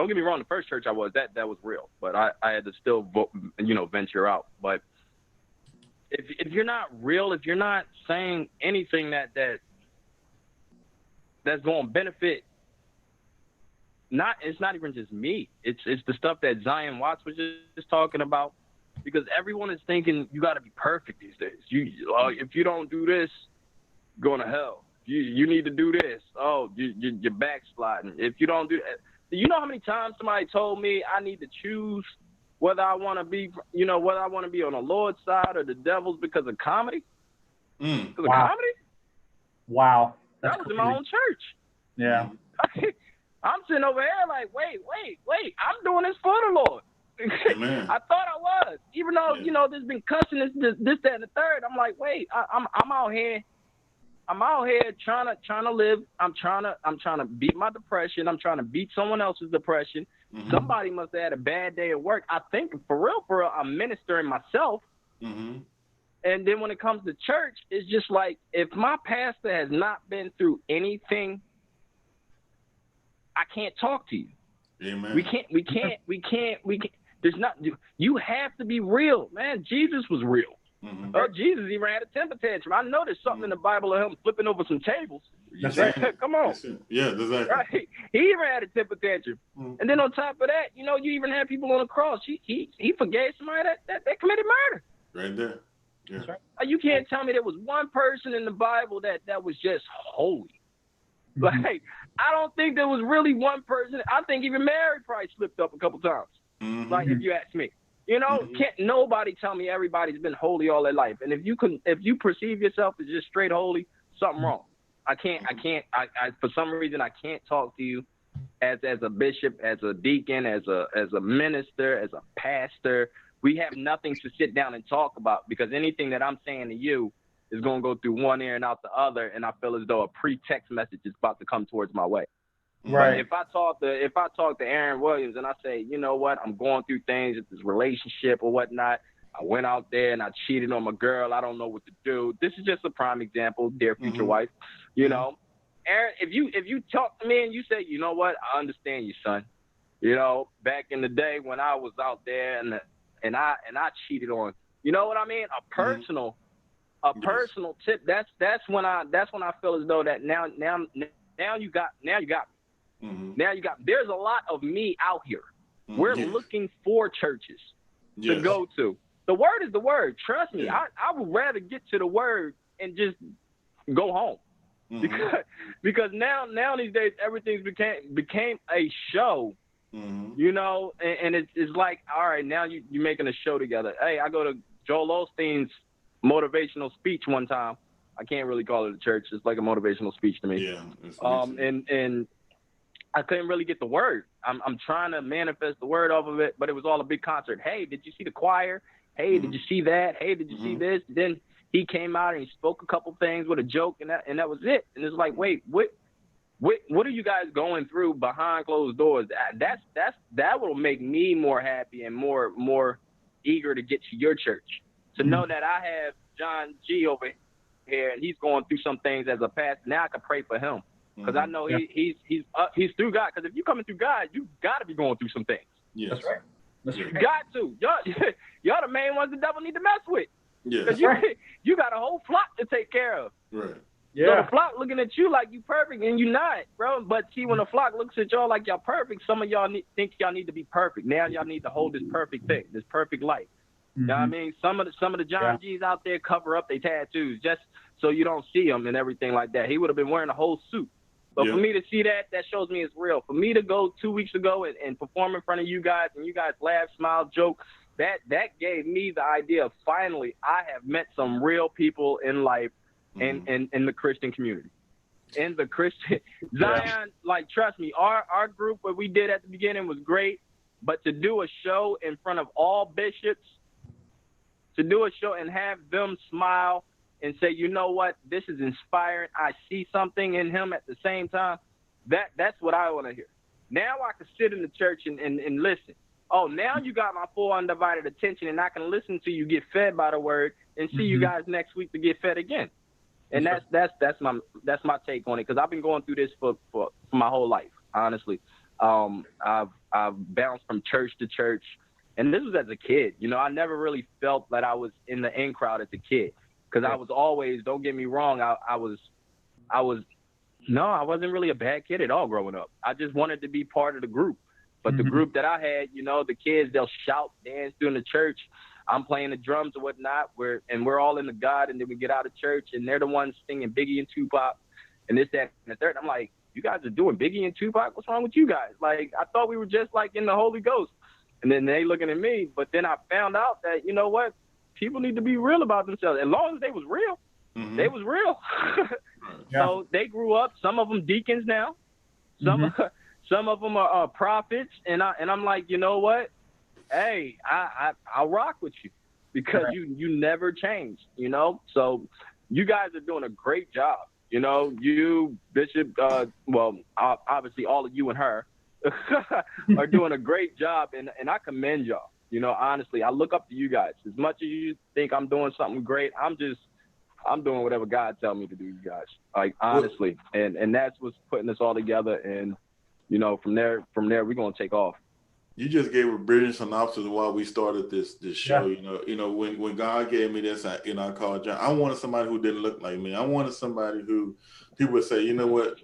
get me wrong, the first church I was that was real, but I had to still venture out. But if you're not real, if you're not saying anything that's going to benefit, it's not even just me. It's the stuff that Zion Watts was just talking about, because everyone is thinking you got to be perfect these days. If you don't do this, you're going to hell. You need to do this. Oh, you're backsliding. If you don't do that, you know how many times somebody told me I need to choose whether I want to be, whether I want to be on the Lord's side or the devil's because of comedy? Because of comedy? Wow. That was in my own church. Yeah. I'm sitting over here like, wait. I'm doing this for the Lord. I thought I was. Even though, there's been cussing, this, that, and the third. I'm like, wait, I'm out here. I'm out here trying to live. I'm trying to beat my depression. I'm trying to beat someone else's depression. Mm-hmm. Somebody must have had a bad day at work. I think for real, I'm ministering myself. Mm-hmm. And then when it comes to church, it's just like, if my pastor has not been through anything, I can't talk to you. Amen. We can't. There's not. You have to be real, man. Jesus was real. Mm-hmm. Jesus even had a temper tantrum. I know there's something in the Bible of him flipping over some tables. That's right. Come on. Yeah, exactly. Right. He even had a temper tantrum. Mm-hmm. And then on top of that, you even had people on the cross. He forgave somebody that committed murder. Right there. Yeah. That's right. You can't tell me there was one person in the Bible that was just holy. Mm-hmm. Like, I don't think there was really one person. I think even Mary probably slipped up a couple times. Mm-hmm. Like, if you ask me. Can't nobody tell me everybody's been holy all their life. And if you perceive yourself as just straight holy, something wrong. I for some reason I can't talk to you as a bishop, as a deacon, as a minister, as a pastor. We have nothing to sit down and talk about, because anything that I'm saying to you is going to go through one ear and out the other, and I feel as though a pre-text message is about to come towards my way. Right. If I talk to Aaron Williams and I say, you know what, I'm going through things with this relationship or whatnot. I went out there and I cheated on my girl. I don't know what to do. This is just a prime example, dear future wife. You know, Aaron, if you talk to me and you say, you know what, I understand you, son. You know, back in the day when I was out there and I cheated on, you know what I mean? A personal tip. That's when I feel as though that now you got me. Now you got. There's a lot of me out here. We're looking for churches to go to. The word is the word. Trust me. I would rather get to the word and just go home. Because now these days everything's became a show. You know, and it's like, all right, now you're making a show together. Hey, I go to Joel Osteen's motivational speech one time. I can't really call it a church. It's like a motivational speech to me. Yeah. And I couldn't really get the word. I'm trying to manifest the word off of it, but it was all a big concert. Hey, did you see the choir? Hey, did you see that? Hey, did you see this? Then he came out and he spoke a couple things with a joke, and that was it. And it's like, wait, what are you guys going through behind closed doors? That will make me more happy and more eager to get to your church. To know that I have John G over here and he's going through some things as a pastor. Now I can pray for him because I know he's through God. Because if you're coming through God, you got to be going through some things. Yes. That's right. You got to. Y'all the main ones the devil need to mess with. Yes. Because you got a whole flock to take care of. Right. Yeah. So the flock looking at you like you perfect and you're not, bro. But see, when the flock looks at y'all like y'all perfect, some of y'all think y'all need to be perfect. Now y'all need to hold this perfect thing, this perfect life. You know what I mean? Some of the John G's out there cover up their tattoos just so you don't see them and everything like that. He would have been wearing a whole suit. But for me to see that shows me it's real. For me to go 2 weeks ago and perform in front of you guys and you guys laugh, smile, joke, that gave me the idea of finally I have met some real people in life in the Christian community. In the Christian Zion, like trust me, our group what we did at the beginning was great, but to do a show in front of all bishops, to do a show and have them smile and say, you know what, this is inspiring. I see something in him at the same time. That's what I want to hear. Now I can sit in the church and listen. Oh, now you got my full undivided attention and I can listen to you get fed by the word and see you guys next week to get fed again. And that's my take on it because I've been going through this for my whole life, honestly. I've bounced from church to church. And this was as a kid. You know, I never really felt that I was in the in crowd as a kid because I was always, don't get me wrong, I wasn't really a bad kid at all growing up. I just wanted to be part of the group. But the group that I had, you know, the kids, they'll shout, dance during the church. I'm playing the drums or whatnot. We're all in the God, and then we get out of church, and they're the ones singing Biggie and Tupac and this, that, and the third. I'm like, you guys are doing Biggie and Tupac? What's wrong with you guys? Like, I thought we were just like in the Holy Ghost. And then they looking at me, but then I found out that, you know what, people need to be real about themselves. As long as they was real, they was real. So they grew up. Some of them deacons now. Some of them are prophets. And I'm like, you know what? Hey, I'll rock with you because you never changed, you know? So you guys are doing a great job. You know, you, Bishop, obviously all of you and her, are doing a great job, and I commend y'all. You know, honestly, I look up to you guys. As much as you think I'm doing something great, I'm doing whatever God tells me to do, you guys. Like, honestly. And that's what's putting us all together. And, you know, from there, we're going to take off. You just gave a brilliant synopsis of why we started this show. You know, when God gave me this, I called John. I wanted somebody who didn't look like me. I wanted somebody who people would say, you know what,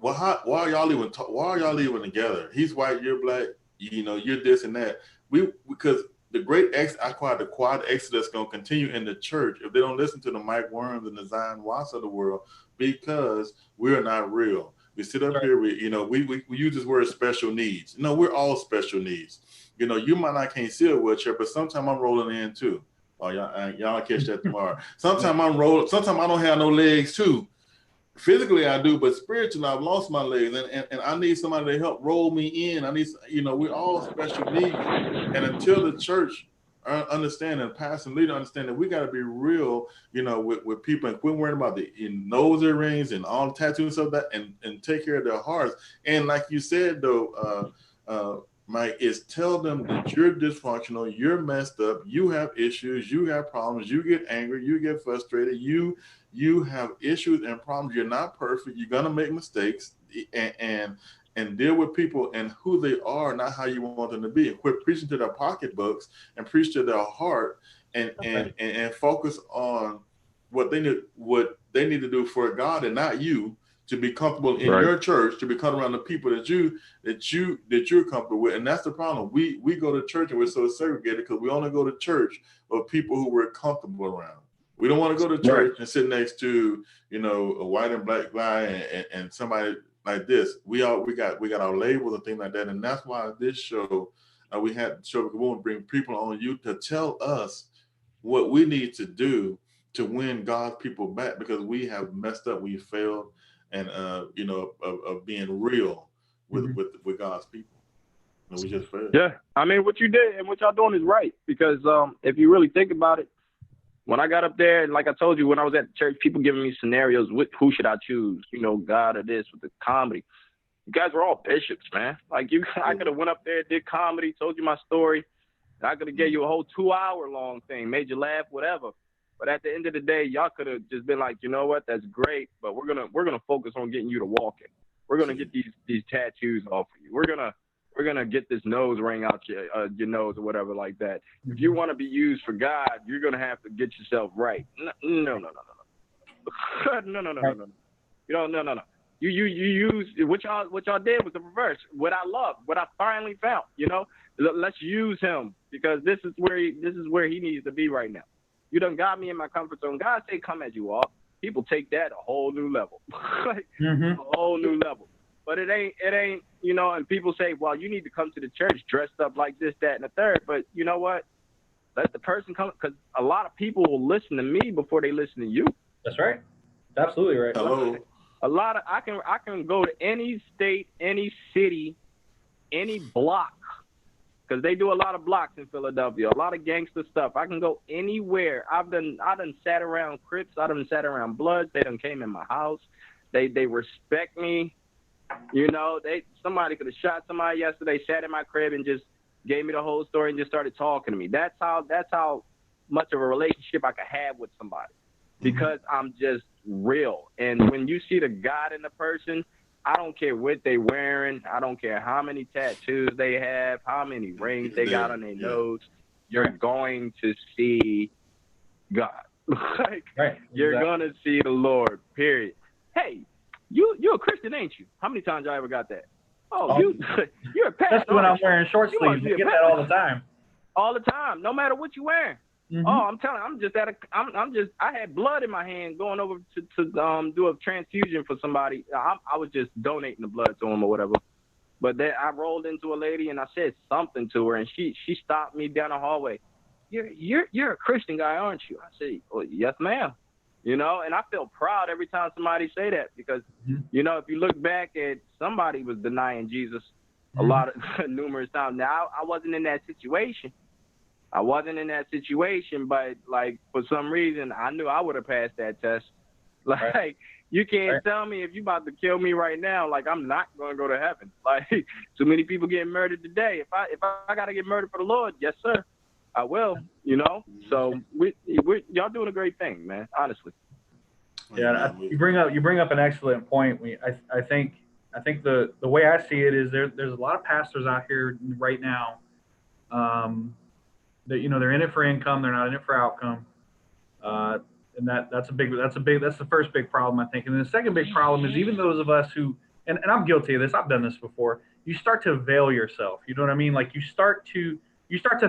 why are y'all even together? He's white, you're black. You know, you're this and that. Because the quiet exodus going to continue in the church if they don't listen to the Mike Worms and the Zion Watts of the world because we're not real. We sit up here, we use this word special needs. No, we're all special needs. You know, you might not can't see a wheelchair, but sometimes I'm rolling in too. Oh, y'all catch that tomorrow. Sometimes I'm rolling. Sometimes I don't have no legs too. Physically I do, but spiritually I've lost my legs, and I need somebody to help roll me in. We're all special needs, and until the church understand, and pastor and leader understand that we got to be real, with people, and quit worrying about the nose earrings and all the tattoos and stuff and take care of their hearts. And like you said, though, Mike, is tell them that you're dysfunctional, you're messed up, you have issues, you have problems, you get angry, you get frustrated, you have issues and problems. You're not perfect. You're gonna make mistakes, and deal with people and who they are, not how you want them to be. And quit preaching to their pocketbooks and preach to their heart, and focus on what they need to do for God and not you, to be comfortable in your church, to be coming around the people that you're comfortable with. And that's the problem. We go to church and we're so segregated because we only go to church of people who we're comfortable around. We don't want to go to church and sit next to, a white and black guy and somebody like this. We got our labels and things like that. And that's why this show, we want to bring people on you to tell us what we need to do to win God's people back, because we have messed up, we failed, and of being real with God's people. And we just failed. Yeah, I mean, what you did and what y'all doing is right, because if you really think about it, when I got up there, and like I told you, when I was at the church, people giving me scenarios, who should I choose? God or this with the comedy. You guys were all bishops, man. Like I could have went up there, did comedy, told you my story. I could have gave you a whole 2-hour-long thing, made you laugh, whatever. But at the end of the day, y'all could have just been like, you know what, that's great, but we're gonna focus on getting you to walking. We're gonna get these tattoos off of you. We're gonna get this nose ring out your nose or whatever like that. If you want to be used for God, you're gonna have to get yourself right. No. No. You use what y'all did was the reverse. What I love, what I finally found. Let's use him, because this is where he needs to be right now. You done got me in my comfort zone. God say, come as you are. People take that a whole new level, a whole new level. But it ain't, and people say, well, you need to come to the church dressed up like this, that, and the third. But you know what? Let the person come, because a lot of people will listen to me before they listen to you. That's right. Absolutely right. Hello. I can go to any state, any city, any block, because they do a lot of blocks in Philadelphia, a lot of gangster stuff. I can go anywhere. I done sat around Crips. I done sat around Bloods. They done came in my house. They respect me. Somebody could have shot somebody yesterday, sat in my crib and just gave me the whole story and just started talking to me. That's how much of a relationship I could have with somebody, because I'm just real. And when you see the God in the person, I don't care what they wearing. I don't care how many tattoos they have, how many rings they got on their nose. You're going to see God. You're going to see the Lord, period. Hey, you're a Christian, ain't you? How many times I ever got that? You're a pastor. Especially when I'm wearing short sleeves. You get that all the time. All the time, no matter what you're wearing. Mm-hmm. Oh, I'm telling you, I had blood in my hand going over to do a transfusion for somebody. I was just donating the blood to him or whatever. But then I rolled into a lady and I said something to her, and she stopped me down the hallway. You're a Christian guy, aren't you? I said, well, yes, ma'am. And I feel proud every time somebody say that, because, if you look back at, somebody was denying Jesus a lot of numerous times. Now, I wasn't in that situation. But like, for some reason, I knew I would have passed that test. Like, you can't tell me if you about to kill me right now, like, I'm not going to go to heaven. Like, too many people getting murdered today. If I got to get murdered for the Lord, yes, sir, I will, So y'all doing a great thing, man, honestly. Yeah, you bring up an excellent point. I think the way I see it is there's a lot of pastors out here right now that they're in it for income, they're not in it for outcome, and that's the first big problem, I think. And then the second big problem is, even those of us who, and I'm guilty of this, I've done this before, you start to veil yourself. You know what I mean? Like, you start to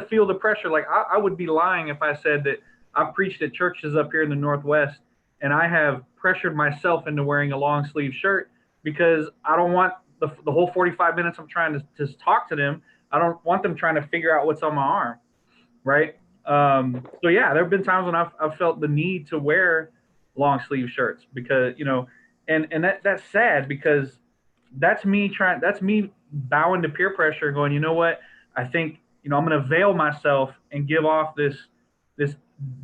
feel the pressure. Like, I would be lying if I said that I've preached at churches up here in the Northwest and I have pressured myself into wearing a long sleeve shirt, because I don't want the whole 45 minutes I'm trying to talk to them, I don't want them trying to figure out what's on my arm, right? So yeah, there have been times when I've felt the need to wear long sleeve shirts, because, and that's sad, because that's me bowing to peer pressure and going, you know what, I think you know, I'm going to veil myself and give off this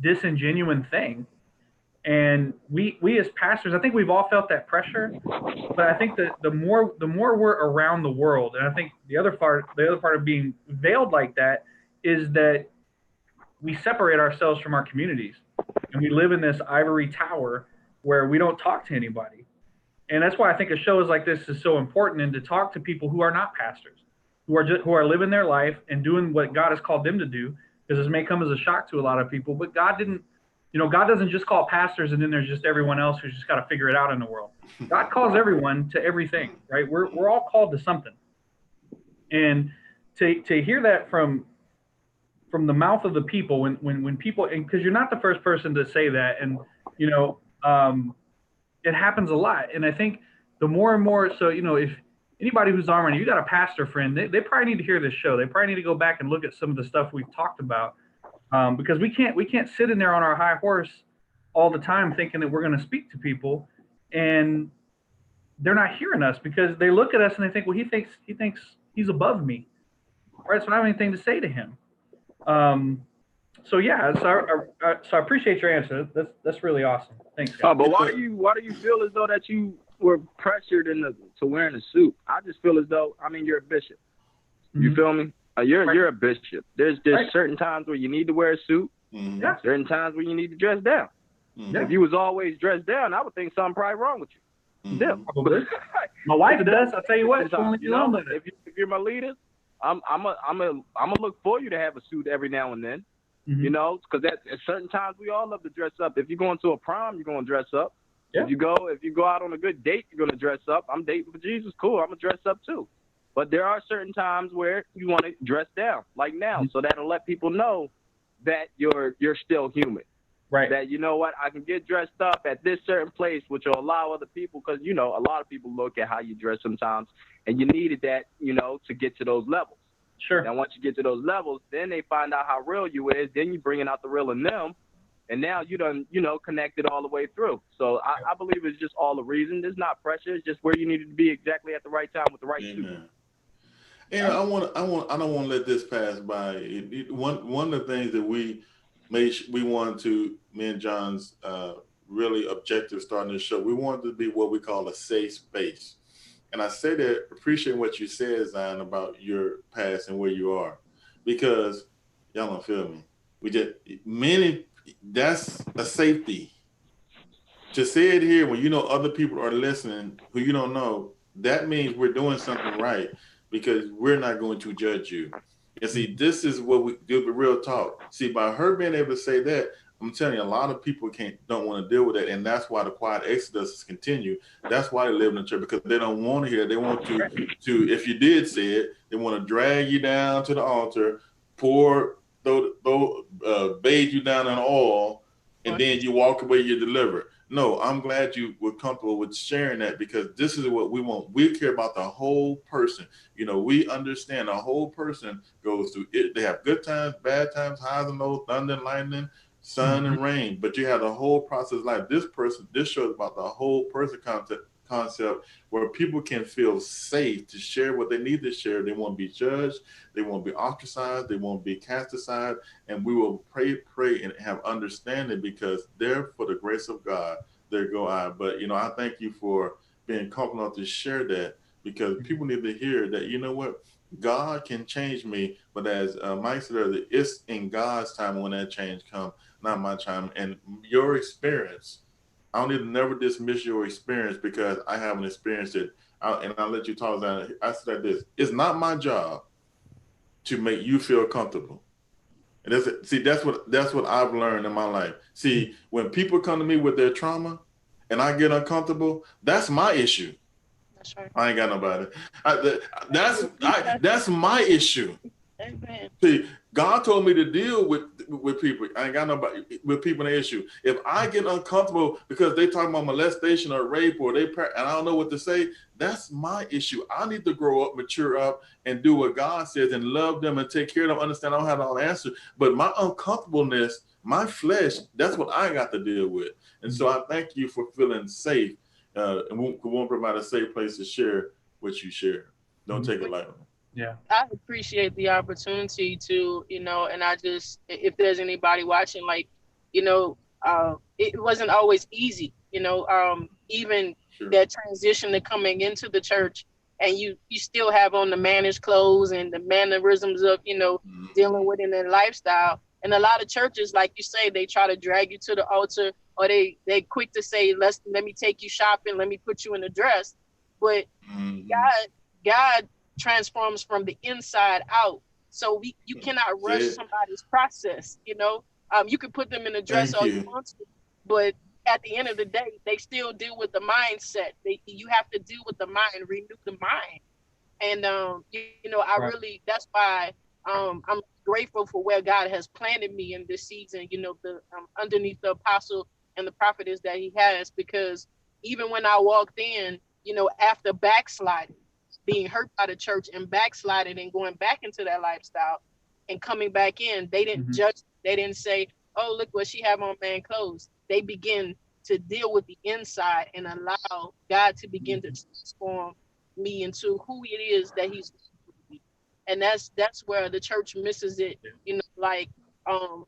disingenuine thing. And we as pastors, I think we've all felt that pressure, but I think that the more we're around the world, and I think the other part of being veiled like that is that we separate ourselves from our communities, and we live in this ivory tower where we don't talk to anybody. And that's why I think a show like this is so important, and to talk to people who are not pastors, who are living their life and doing what God has called them to do, because this may come as a shock to a lot of people, but God doesn't just call pastors and then there's just everyone else who's just got to figure it out in the world. God calls everyone to everything, right? We're all called to something. And to hear that from the mouth of the people, when people, and because you're not the first person to say that, and it happens a lot. And I think the more and more, so if anybody who's online, you got a pastor friend, they probably need to hear this show. They probably need to go back and look at some of the stuff we've talked about, because we can't sit in there on our high horse all the time thinking that we're going to speak to people, and they're not hearing us because they look at us and they think, well, he thinks he's above me, right? So I don't have anything to say to him. So I appreciate your answer. That's really awesome. Thanks, guys. But why do you feel as though that you were pressured to wearing a suit? I just feel as though, I mean, you're a bishop. You feel me? You're a bishop. There's certain times where you need to wear a suit. Yeah. Certain times where you need to dress down. Yeah. If you was always dressed down, I would think something probably wrong with you. Yeah. My wife does. I'll tell you what. If you're my leader, I'm gonna look for you to have a suit every now and then. Because at certain times we all love to dress up. If you're going to a prom, you're gonna dress up. Yeah. If you go out on a good date, you're gonna dress up. I'm dating for Jesus, cool. I'm gonna dress up too. But there are certain times where you want to dress down, like now, so that'll let people know that you're still human. Right. That, you know what, I can get dressed up at this certain place, which will allow other people, because, a lot of people look at how you dress sometimes, and you needed that, to get to those levels. Sure. And once you get to those levels, then they find out how real you is. Then you're bringing out the real in them. And now you done, connected all the way through. So I believe it's just all the reason. There's not pressure. It's just where you needed to be exactly at the right time with the right suit. And I don't want to let this pass by. One of the things that we wanted to, me and John's really objective starting this show, we wanted to be what we call a safe space. And I say that, appreciate what you said, Zion, about your past and where you are, because y'all don't feel me. That's a safety. To say it here when other people are listening who you don't know, that means we're doing something right, because we're not going to judge you. And see, this is what we do, the real talk. See, by her being able to say that, I'm telling you, a lot of people don't want to deal with it, and that's why the quiet exodus continue. That's why they live in the church, because they don't want to hear it. They want to if you did say it, they want to drag you down to the altar, bathe you down in oil, and then you walk away, you're delivered. No, I'm glad you were comfortable with sharing that, because this is what we want. We care about the whole person. We understand the whole person goes through it. They have good times, bad times, highs and lows, thunder and lightning, sun and rain, but you have the whole process of life. This show is about the whole person concept where people can feel safe to share what they need to share. They won't be judged, they won't be ostracized, they won't be cast aside, and we will pray and have understanding, because there, for the grace of God, there go I. But I thank you for being comfortable enough to share that, because people need to hear that, God can change me, but as Mike said earlier, it's in God's time when that change comes, not my time. And your experience, I don't need to never dismiss your experience, because I haven't experienced it. And I'll let you talk about it. I said this: it's not my job to make you feel comfortable. And that's what I've learned in my life. See, when people come to me with their trauma, and I get uncomfortable, that's my issue. That's right. I ain't got nobody. That's my issue. Amen. See, God told me to deal with people. I ain't got nobody with people in the issue. If I get uncomfortable because they talk about molestation or rape and I don't know what to say, that's my issue. I need to grow up, mature up, and do what God says and love them and take care of them. Understand I don't have all the answers, but my uncomfortableness, my flesh, that's what I got to deal with. And so I thank you for feeling safe, and we won't provide a safe place to share what you share. Don't take it lightly. Yeah. I appreciate the opportunity to, and I just, if there's anybody watching, like, it wasn't always easy, even Sure. that transition to coming into the church, and you still have on the managed clothes and the mannerisms of, dealing with in their lifestyle. And a lot of churches, like you say, they try to drag you to the altar, or they quick to say, let me take you shopping, let me put you in a dress. But God transforms from the inside out. So you cannot rush somebody's process. You can put them in a dress all you want to, but at the end of the day, they still deal with the mindset. You have to deal with the mind, renew the mind. And I really, that's why I'm grateful for where God has planted me in this season. The underneath the apostle and the prophetess that He has, because even when I walked in, after backsliding, being hurt by the church and backsliding and going back into that lifestyle and coming back in, they didn't judge. They didn't say, "Oh, look what she have on, man clothes." They begin to deal with the inside and allow God to begin to transform me into who it is that He's. And that's where the church misses it. Like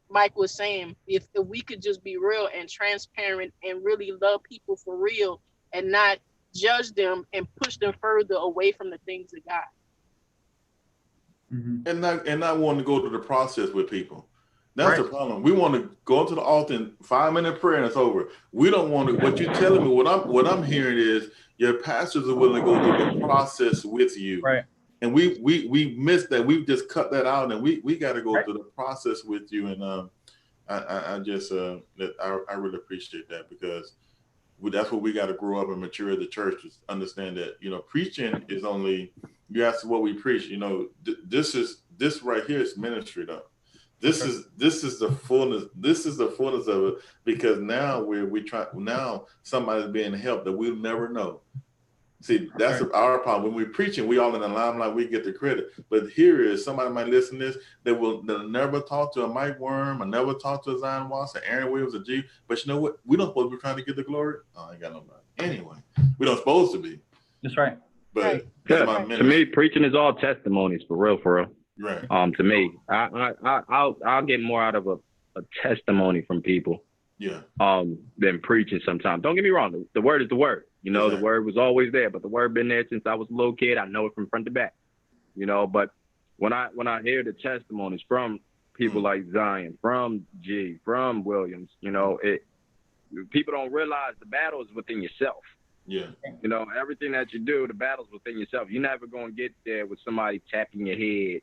Mike was saying, if we could just be real and transparent and really love people for real and not judge them and push them further away from the things of God. And not want to go through the process with people. That's the problem. We want to go to the altar in 5-minute prayer and it's over. We don't want to. What you're telling me, what I'm hearing is your pastors are willing to go through the process with you. Right. And we missed that. We've just cut that out, and we got to go through the process with you. And I just I really appreciate that, because that's what we got to grow up and mature as the church, to understand that preaching is only, you ask what we preach. This right here is ministry, though. This is the fullness. This is the fullness of it, because now we try. Now somebody's being helped that we'll never know. See, that's our problem. When we're preaching, we all in the limelight, we get the credit. But here is somebody might listen to this that will never talk to a Mike Worm, or never talk to a Zion Watson, Aaron Williams, or G. But you know what? We don't supposed to be trying to get the glory. Oh, I ain't got nobody. Anyway, we don't supposed to be. That's right. But to me, preaching is all testimonies, for real, for real. Right. To me, I'll get more out of a testimony from people. Yeah. Than preaching sometimes. Don't get me wrong. The word is the word. The word was always there, but the word been there since I was a little kid. I know it from front to back. But when I hear the testimonies from people like Zion, from G, from Williams, people don't realize the battle is within yourself. Yeah. Everything that you do, the battle's within yourself. You're never gonna get there with somebody tapping your head,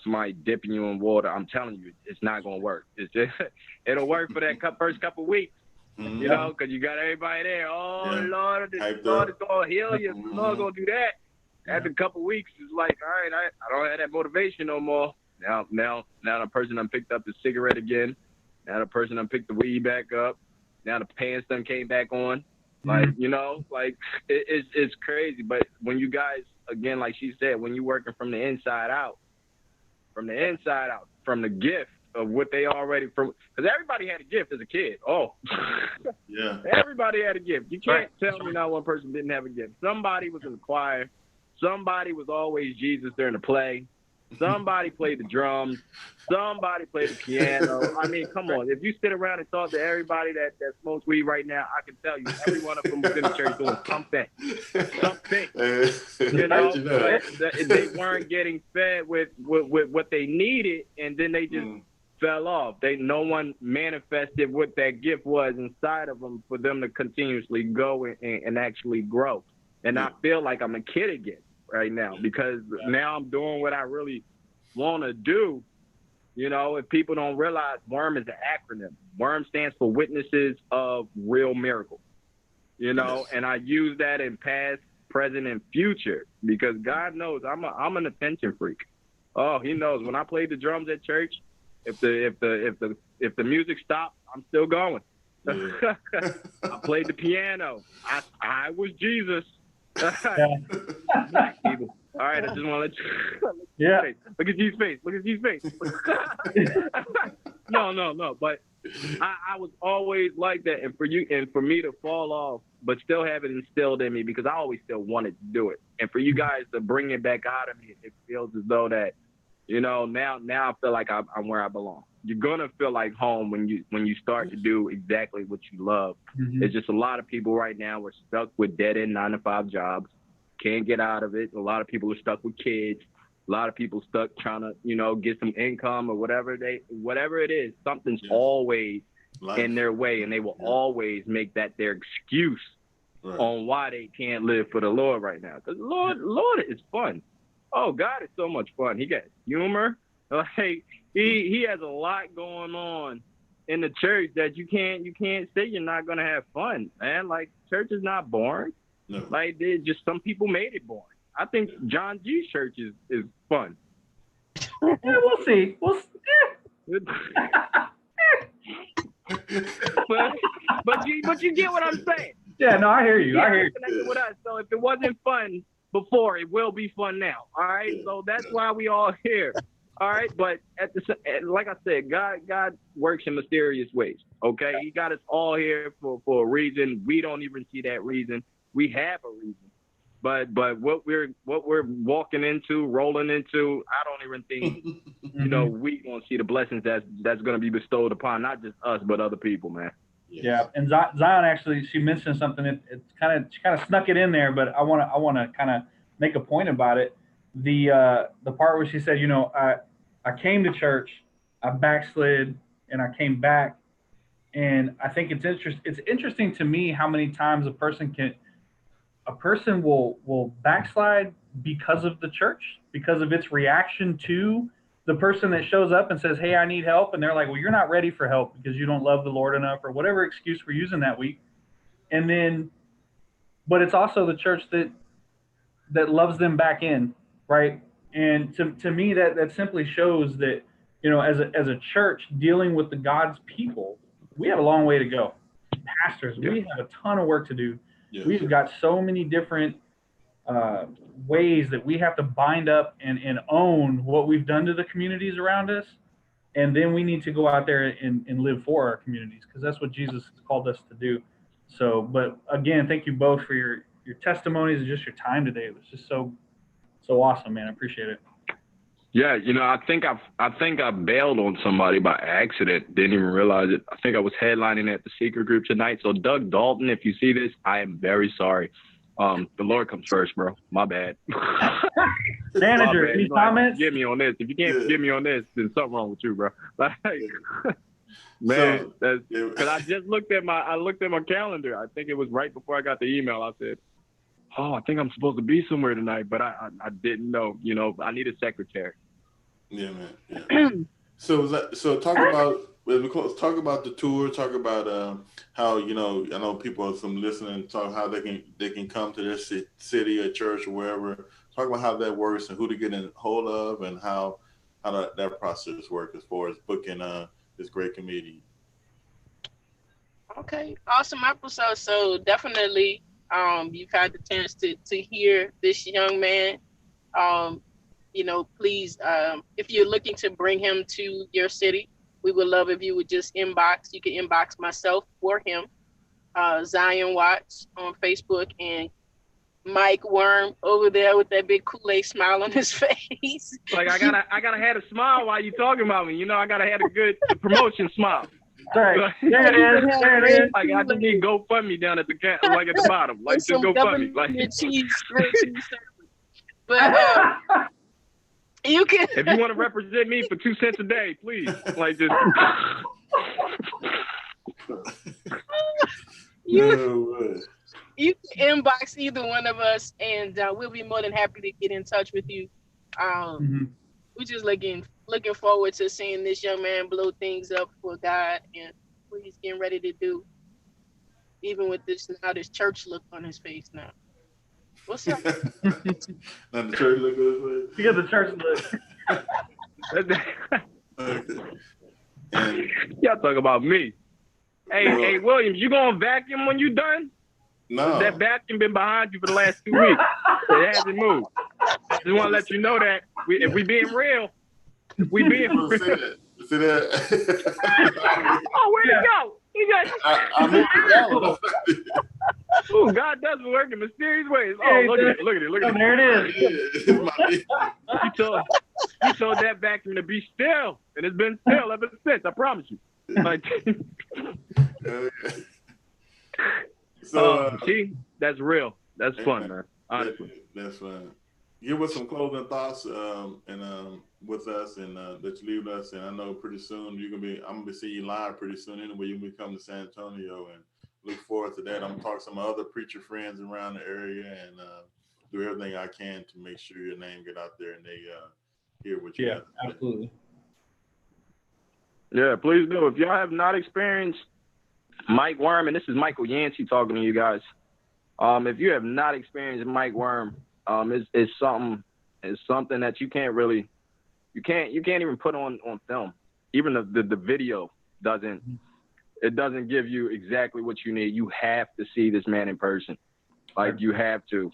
somebody dipping you in water. I'm telling you, it's not gonna work. It's just it'll work for that first couple of weeks. Because you got everybody there. Oh, Lord, Lord is going to heal you. Lord going to do that. After a couple of weeks, it's like, all right, I don't have that motivation no more. Now the person done picked up the cigarette again. Now the person done picked the weed back up. Now the pants done came back on. Like, it's crazy. But when you guys, again, like she said, when you're working from the inside out, from the gift of what they already, because everybody had a gift as a kid. Oh, yeah. Everybody had a gift. You can't tell me not one person didn't have a gift. Somebody was in the choir. Somebody was always Jesus during the play. Somebody played the drums. Somebody played the piano. I mean, come on. If you sit around and talk to everybody that smokes weed right now, I can tell you every one of them was in the church doing something. They weren't getting fed with what they needed, and then they just fell off. No one manifested what that gift was inside of them for them to continuously go and actually grow. And I feel like I'm a kid again right now, because now I'm doing what I really want to do. If people don't realize, WORM is an acronym. WORM stands for Witnesses of Real Miracles. And I use that in past, present, and future, because God knows I'm an attention freak. Oh, He knows when I played the drums at church, if the music stopped, I'm still going. I played the piano. I was Jesus. All right, I just want to let you look at G's face. Look at G's face. No. But I was always like that, and for me to fall off, but still have it instilled in me because I always still wanted to do it, and for you guys to bring it back out of me, it feels as though that, now I feel like I'm where I belong. You're gonna feel like home when you start to do exactly what you love. Mm-hmm. It's just a lot of people right now are stuck with dead-end 9-to-5 jobs, can't get out of it. A lot of people are stuck with kids. A lot of people stuck trying to, get some income or whatever it is. Something's always in their way, and they will always make that their excuse on why they can't live for the Lord right now. Because Lord is fun. Oh, God is so much fun. He got humor. Like he has a lot going on in the church that you can't say you're not gonna have fun, man. Like, church is not boring. No. Like, just some people made it boring. I think John G's church is fun. Yeah, we'll see. but you get what I'm saying. Yeah, no, I hear you. I hear you. Connected with us. So if it wasn't fun before, it will be fun now. All right. So that's why we all here. All right. But like I said, God works in mysterious ways. Okay. He got us all here for a reason. We don't even see that reason. We have a reason. But what we're walking into, rolling into, I don't even think, we gonna see the blessings that's gonna be bestowed upon not just us but other people, man. Yeah, and Zion actually, she mentioned something. She kind of snuck it in there, but I want to kind of make a point about it. The part where she said, I came to church, I backslid, and I came back, and I think it's interesting to me how many times a person will backslide because of the church, because of its reaction to the person that shows up and says, hey, I need help. And they're like, well, you're not ready for help because you don't love the Lord enough, or whatever excuse we're using that week. And then, but it's also the church that loves them back in, right? And to me, that simply shows that, as a church dealing with the God's people, we have a long way to go. Pastors, we have a ton of work to do. Yes. We've got so many different ways that we have to bind up and own what we've done to the communities around us. And then we need to go out there and live for our communities, because that's what Jesus has called us to do. So, but again, thank you both for your testimonies and just your time today. It was just so awesome, man. I appreciate it. Yeah, I think I bailed on somebody by accident. Didn't even realize it. I think I was headlining at the Secret Group tonight. So Doug Dalton, if you see this, I am very sorry. The Lord comes first, bro. My bad. Manager, any comments? Get me on this. If you can't get me on this, then something wrong with you, bro. Like, man, because I just looked at my calendar. I think it was right before I got the email. I said, oh, I think I'm supposed to be somewhere tonight, but I didn't know. I need a secretary. Yeah, man. Yeah. So talk about the tour. Talk about how I know people are some listening. Talk how they can come to their city or church or wherever. Talk about how that works and who to get in hold of and how that process works as far as booking this great comedian. Okay, awesome episode. So definitely, you've had the chance to hear this young man. Please, if you're looking to bring him to your city, we would love if you would just inbox. You can inbox myself or him, Zion Watts on Facebook, and Mike Worm over there with that big Kool-Aid smile on his face. Like I gotta have a smile while you talking about me. I gotta have a good promotion smile. Right. There it is. Like I just need GoFundMe down at the like at the bottom. Like just GoFundMe. Like cheese. But you can. If you want to represent me for 2 cents a day, please. Like just. You can inbox either one of us, and we'll be more than happy to get in touch with you. We're just looking forward to seeing this young man blow things up for God and what he's getting ready to do. Even with this church look on his face now. What's up? Not the church look on his face. You got the church look. Okay. Y'all talk about me. Hey, Williams, you gonna vacuum when you done? No. That vacuum been behind you for the last 2 weeks. It hasn't moved. Just want to let you know that if we being real, we being real. See that? Oh, where'd he go? He got. I moved it down. Oh, God does work in mysterious ways. Yeah, Oh, he look at does. it, look at it, look Oh, at it. there it is. Yeah. He told that vacuum to be still, and it's been still ever since. I promise you. Like, So, see, that's real. That's fun, man. Honestly. That's fun. Give us some closing thoughts, and with us, and that you leave us. And I know pretty soon I'm gonna be seeing you live pretty soon. Anyway, you'll be coming to San Antonio, and look forward to that. I'm gonna talk to some other preacher friends around the area, and do everything I can to make sure your name get out there and they hear what you got to say. Absolutely. Yeah, please do. If y'all have not experienced Mike Worm, and this is Michael Yancey talking to you guys. If you have not experienced Mike Worm, it's something that you can't even put on film. Even the video doesn't give you exactly what you need. You have to see this man in person. Like, you have to.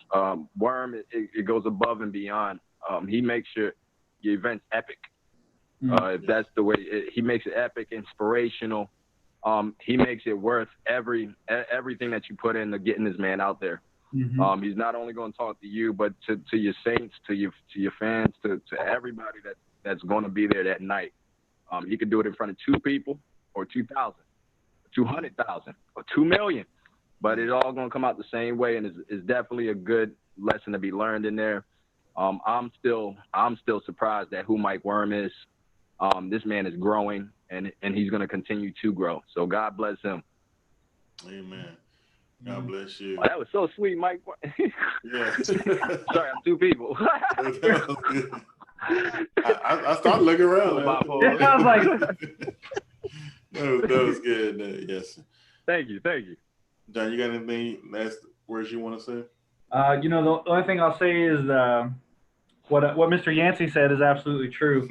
Worm, it goes above and beyond. He makes your events epic. If that's the way, he makes it epic, inspirational. He makes it worth everything that you put into getting this man out there. Mm-hmm. He's not only going to talk to you, but to your saints, to your fans, to everybody that's going to be there that night. He could do it in front of 2 people, or 2,000, 200,000, or 2 million, but it's all going to come out the same way, and it's definitely a good lesson to be learned in there. I'm still surprised at who Mike Worm is. This man is growing, and he's going to continue to grow. So God bless him. Amen. God bless you. Oh, that was so sweet, Mike. Yeah. Sorry, I'm 2 people. I started looking around. Yeah, I was like, that was good. Yes. Thank you. John, you got anything last words you want to say? the only thing I'll say is what Mr. Yancey said is absolutely true.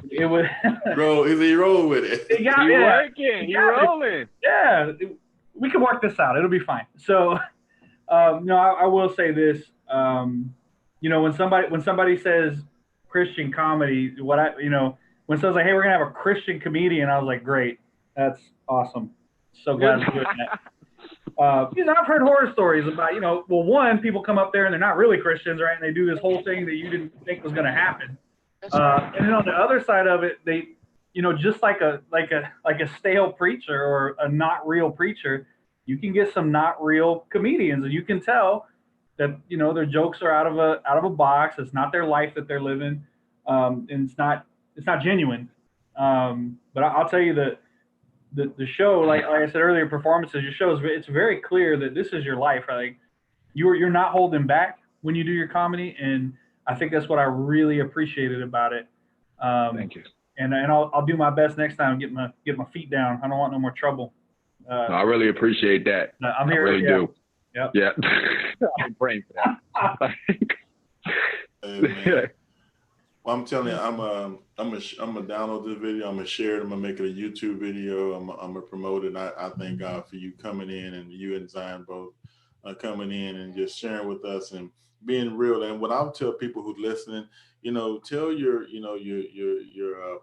It would. Bro, is he rolling with it? Working. He rolling. Yeah, we can work this out. It'll be fine. So, I will say this. When somebody says Christian comedy, when someone's like, "Hey, we're gonna have a Christian comedian," I was like, "Great, that's awesome." So glad to hear that. I've heard horror stories about, one, people come up there and they're not really Christians, right? And they do this whole thing that you didn't think was going to happen. And then on the other side of it, they, just like a stale preacher or a not real preacher, you can get some not real comedians, and you can tell that, their jokes are out of a box. It's not their life that they're living, and it's not genuine. But I'll tell you that the show, like I said earlier, performances, your shows, it's very clear that this is your life. Right? Like, you're not holding back when you do your comedy, and I think that's what I really appreciated about it. Thank you. And I'll do my best next time and get my feet down. I don't want no more trouble. I really appreciate that. I'm here. I really do. Yep. Yeah. I'm praying for that. Hey, well, I'm telling you, I'm gonna download this video. I'm gonna share it. I'm gonna make it a YouTube video. I'm gonna promote it. I thank God for you coming in, and you and Zion both coming in and just sharing with us and being real. And what I'll tell people who listening, tell your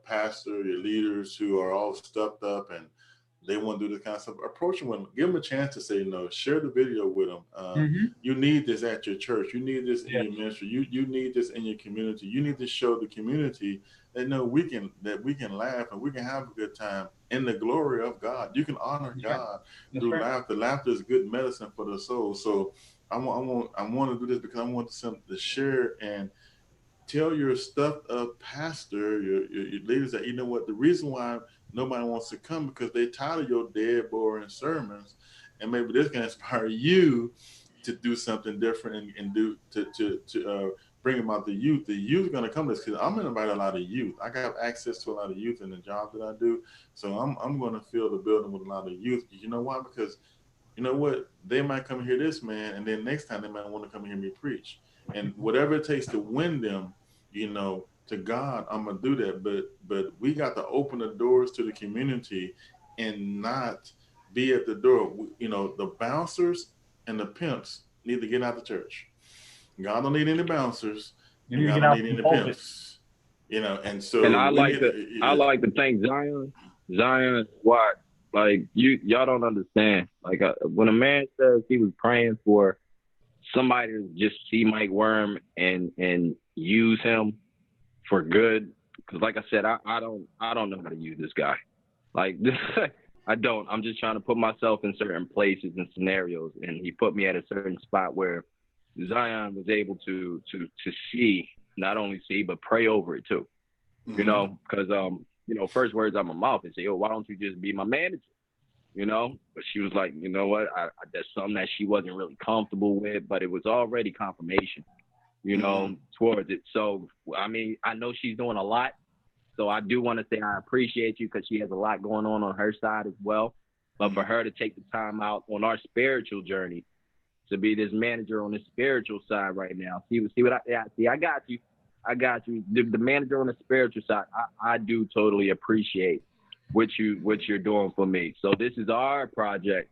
pastor, your leaders who are all stuffed up and they want to do this kind of stuff, approach them, give them a chance to say no, share the video with them. You need this at your church. You need this in your ministry. You need this in your community. You need to show the community that we can laugh and we can have a good time in the glory of God. You can honor God through laughter. Laughter is good medicine for the soul. So I want to do this because I want to share and tell your stuffed up pastor, your leaders that, the reason why nobody wants to come because they're tired of your dead, boring sermons, and maybe this can inspire you to do something different and do to bring about the youth. The youth are going to come to this because I'm going to invite a lot of youth. I got access to a lot of youth in the job that I do, so I'm going to fill the building with a lot of youth. You know why? Because you know what? They might come hear this man, and then next time they might want to come hear me preach. And whatever it takes to win them, to God, I'm gonna do that. But we got to open the doors to the community and not be at the door. The bouncers and the pimps need to get out the church. God don't need any bouncers. You need to God get don't out need the any pulpit. pimps. You know, and so and I like to thank Zion. Zion, why? Like y'all don't understand. Like when a man says he was praying for somebody to just see Mike Worm and use him for good, because like I said, I don't know how to use this guy. Like this, I don't. I'm just trying to put myself in certain places and scenarios, and he put me at a certain spot where Zion was able to see, not only see, but pray over it too. You know, because you know, first words out of my mouth and say, "Yo, why don't you just be my manager?" You know, but she was like, "You know what? That's something that she wasn't really comfortable with, but it was already confirmation, you know, towards it." So, I mean, I know she's doing a lot. So I do want to say I appreciate you because she has a lot going on her side as well. But for her to take the time out on our spiritual journey to be this manager on the spiritual side right now. See what I got you. I got you. The manager on the spiritual side, I do totally appreciate what you're doing for me. So this is our project,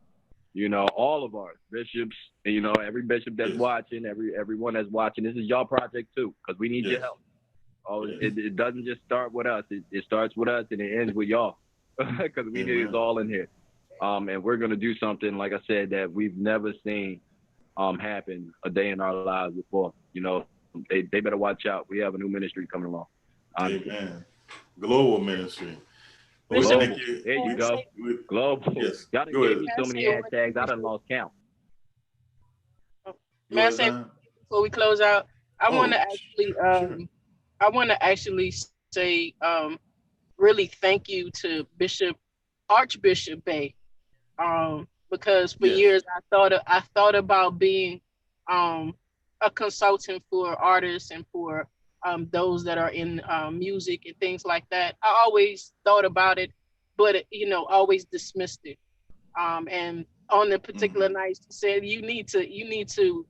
you know, all of ours, bishops, and, you know, every bishop that's watching, everyone that's watching, this is your project too, because we need your help. It doesn't just start with us. It starts with us and it ends with y'all, because we need it all in here. And we're going to do something, like I said, that we've never seen happen a day in our lives before. You know, they better watch out. We have a new ministry coming along. Amen. Global ministry. Well, Bishop, global. There you go. Global. Yes. Y'all done gave me so many hashtags, I done lost count. May I say before we close out, I want to actually say really thank you to Archbishop Bey, because for years I thought about being a consultant for artists and for those that are in music and things like that. I always thought about it, but you know, always dismissed it. And on the particular night, said you need to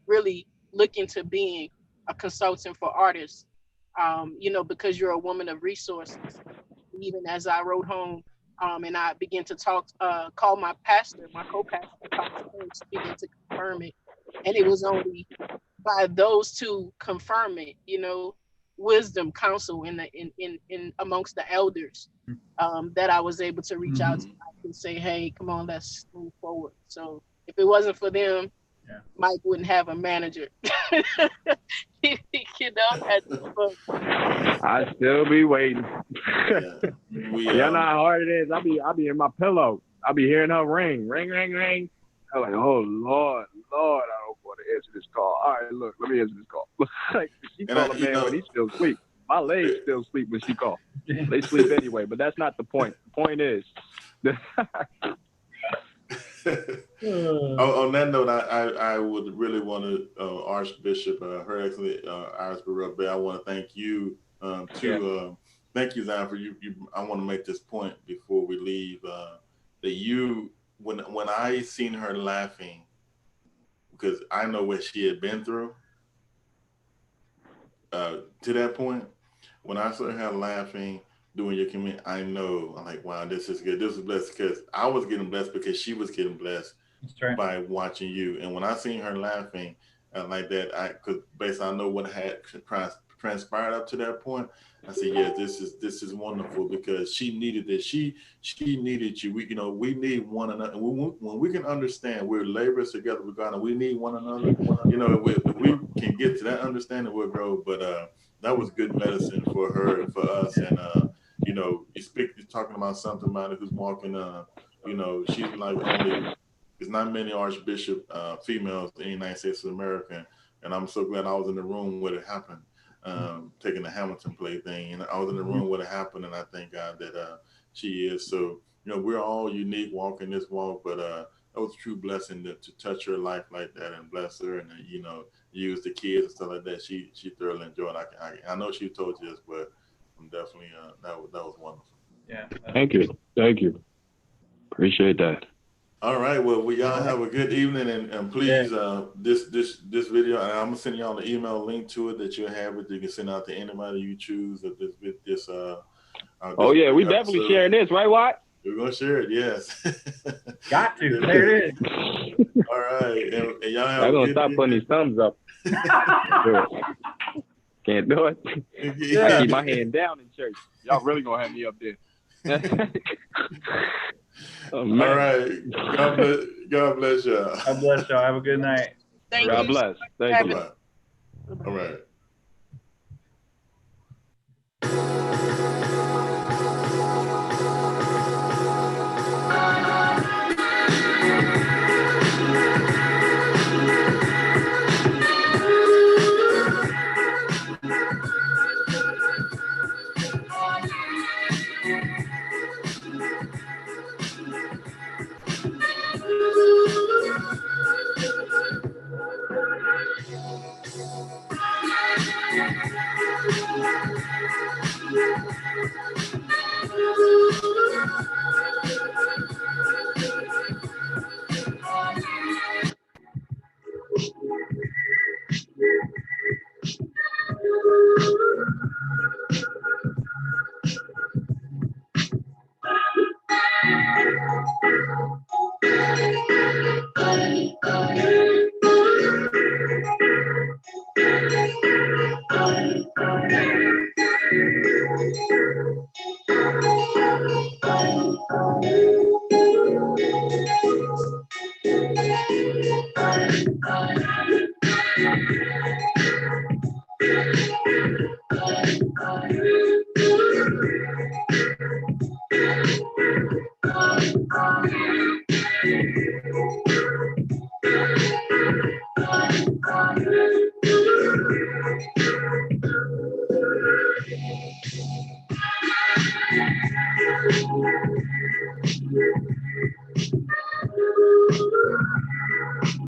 really look into being a consultant for artists. You know, because you're a woman of resources. Even as I wrote home, and I began to call my pastor, my co-pastor, began to confirm it, and it was only by those two confirm it, you know, wisdom, counsel in amongst the elders, that I was able to reach out to and say, hey, come on, let's move forward. So if it wasn't for them, Mike wouldn't have a manager. You know, I still be waiting. Y'all know how hard it is. I'll be in my pillow. I'll be hearing her ring. I'm like, oh Lord, I don't want to answer this call. All right, look, let me answer this call. Like, she called a man when he still asleep. My legs still sleep when she called. They sleep anyway, but that's not the point. The point is. On that note, I would really want to, Archbishop, Her Excellency Archbishop Bey, I want to thank you thank you, Zion, for you. I want to make this point before we leave, that you, when I seen her laughing, because I know what she had been through, to that point, when I saw her laughing, doing your community, I know, I'm like, wow, this is good. This is blessed, because I was getting blessed because she was getting blessed by watching you. And when I seen her laughing like that, because based on I know what had transpired up to that point, I said, yeah, this is wonderful, because she needed this. She needed you. We need one another. When we can understand we're laborers together with God, and we need one another. You know, if we can get to that understanding, we'll grow. But that was good medicine for her and for us. And you know, you're talking about something about it who's walking. You know, she's like there's not many archbishop females in the United States of America, and I'm so glad I was in the room when it happened. Taking the Hamilton play thing, and I was in the room when it happened, and I thank God that she is. So, you know, we're all unique walking this walk, but that was a true blessing to touch her life like that and bless her, and you know, use the kids and stuff like that. She thoroughly enjoyed. I know she told you this, but I'm definitely that was wonderful. Yeah. Thank you. Appreciate that. All right. Well, y'all have a good evening, and please, this video, and I'm gonna send y'all the email link to it that you'll have it. You can send out to anybody you choose. That this we definitely sharing this, right, Watt? We're gonna share it. Yes. Got to. There it is. All right, and y'all have. I'm gonna stop putting these thumbs up. Can't do it. Yeah. I keep my hand down in church. Y'all really gonna have me up there. Oh, All man. right. God bless y'all. God bless y'all. Have a good night. Thank God you. bless. Thank you. Bye-bye. All right.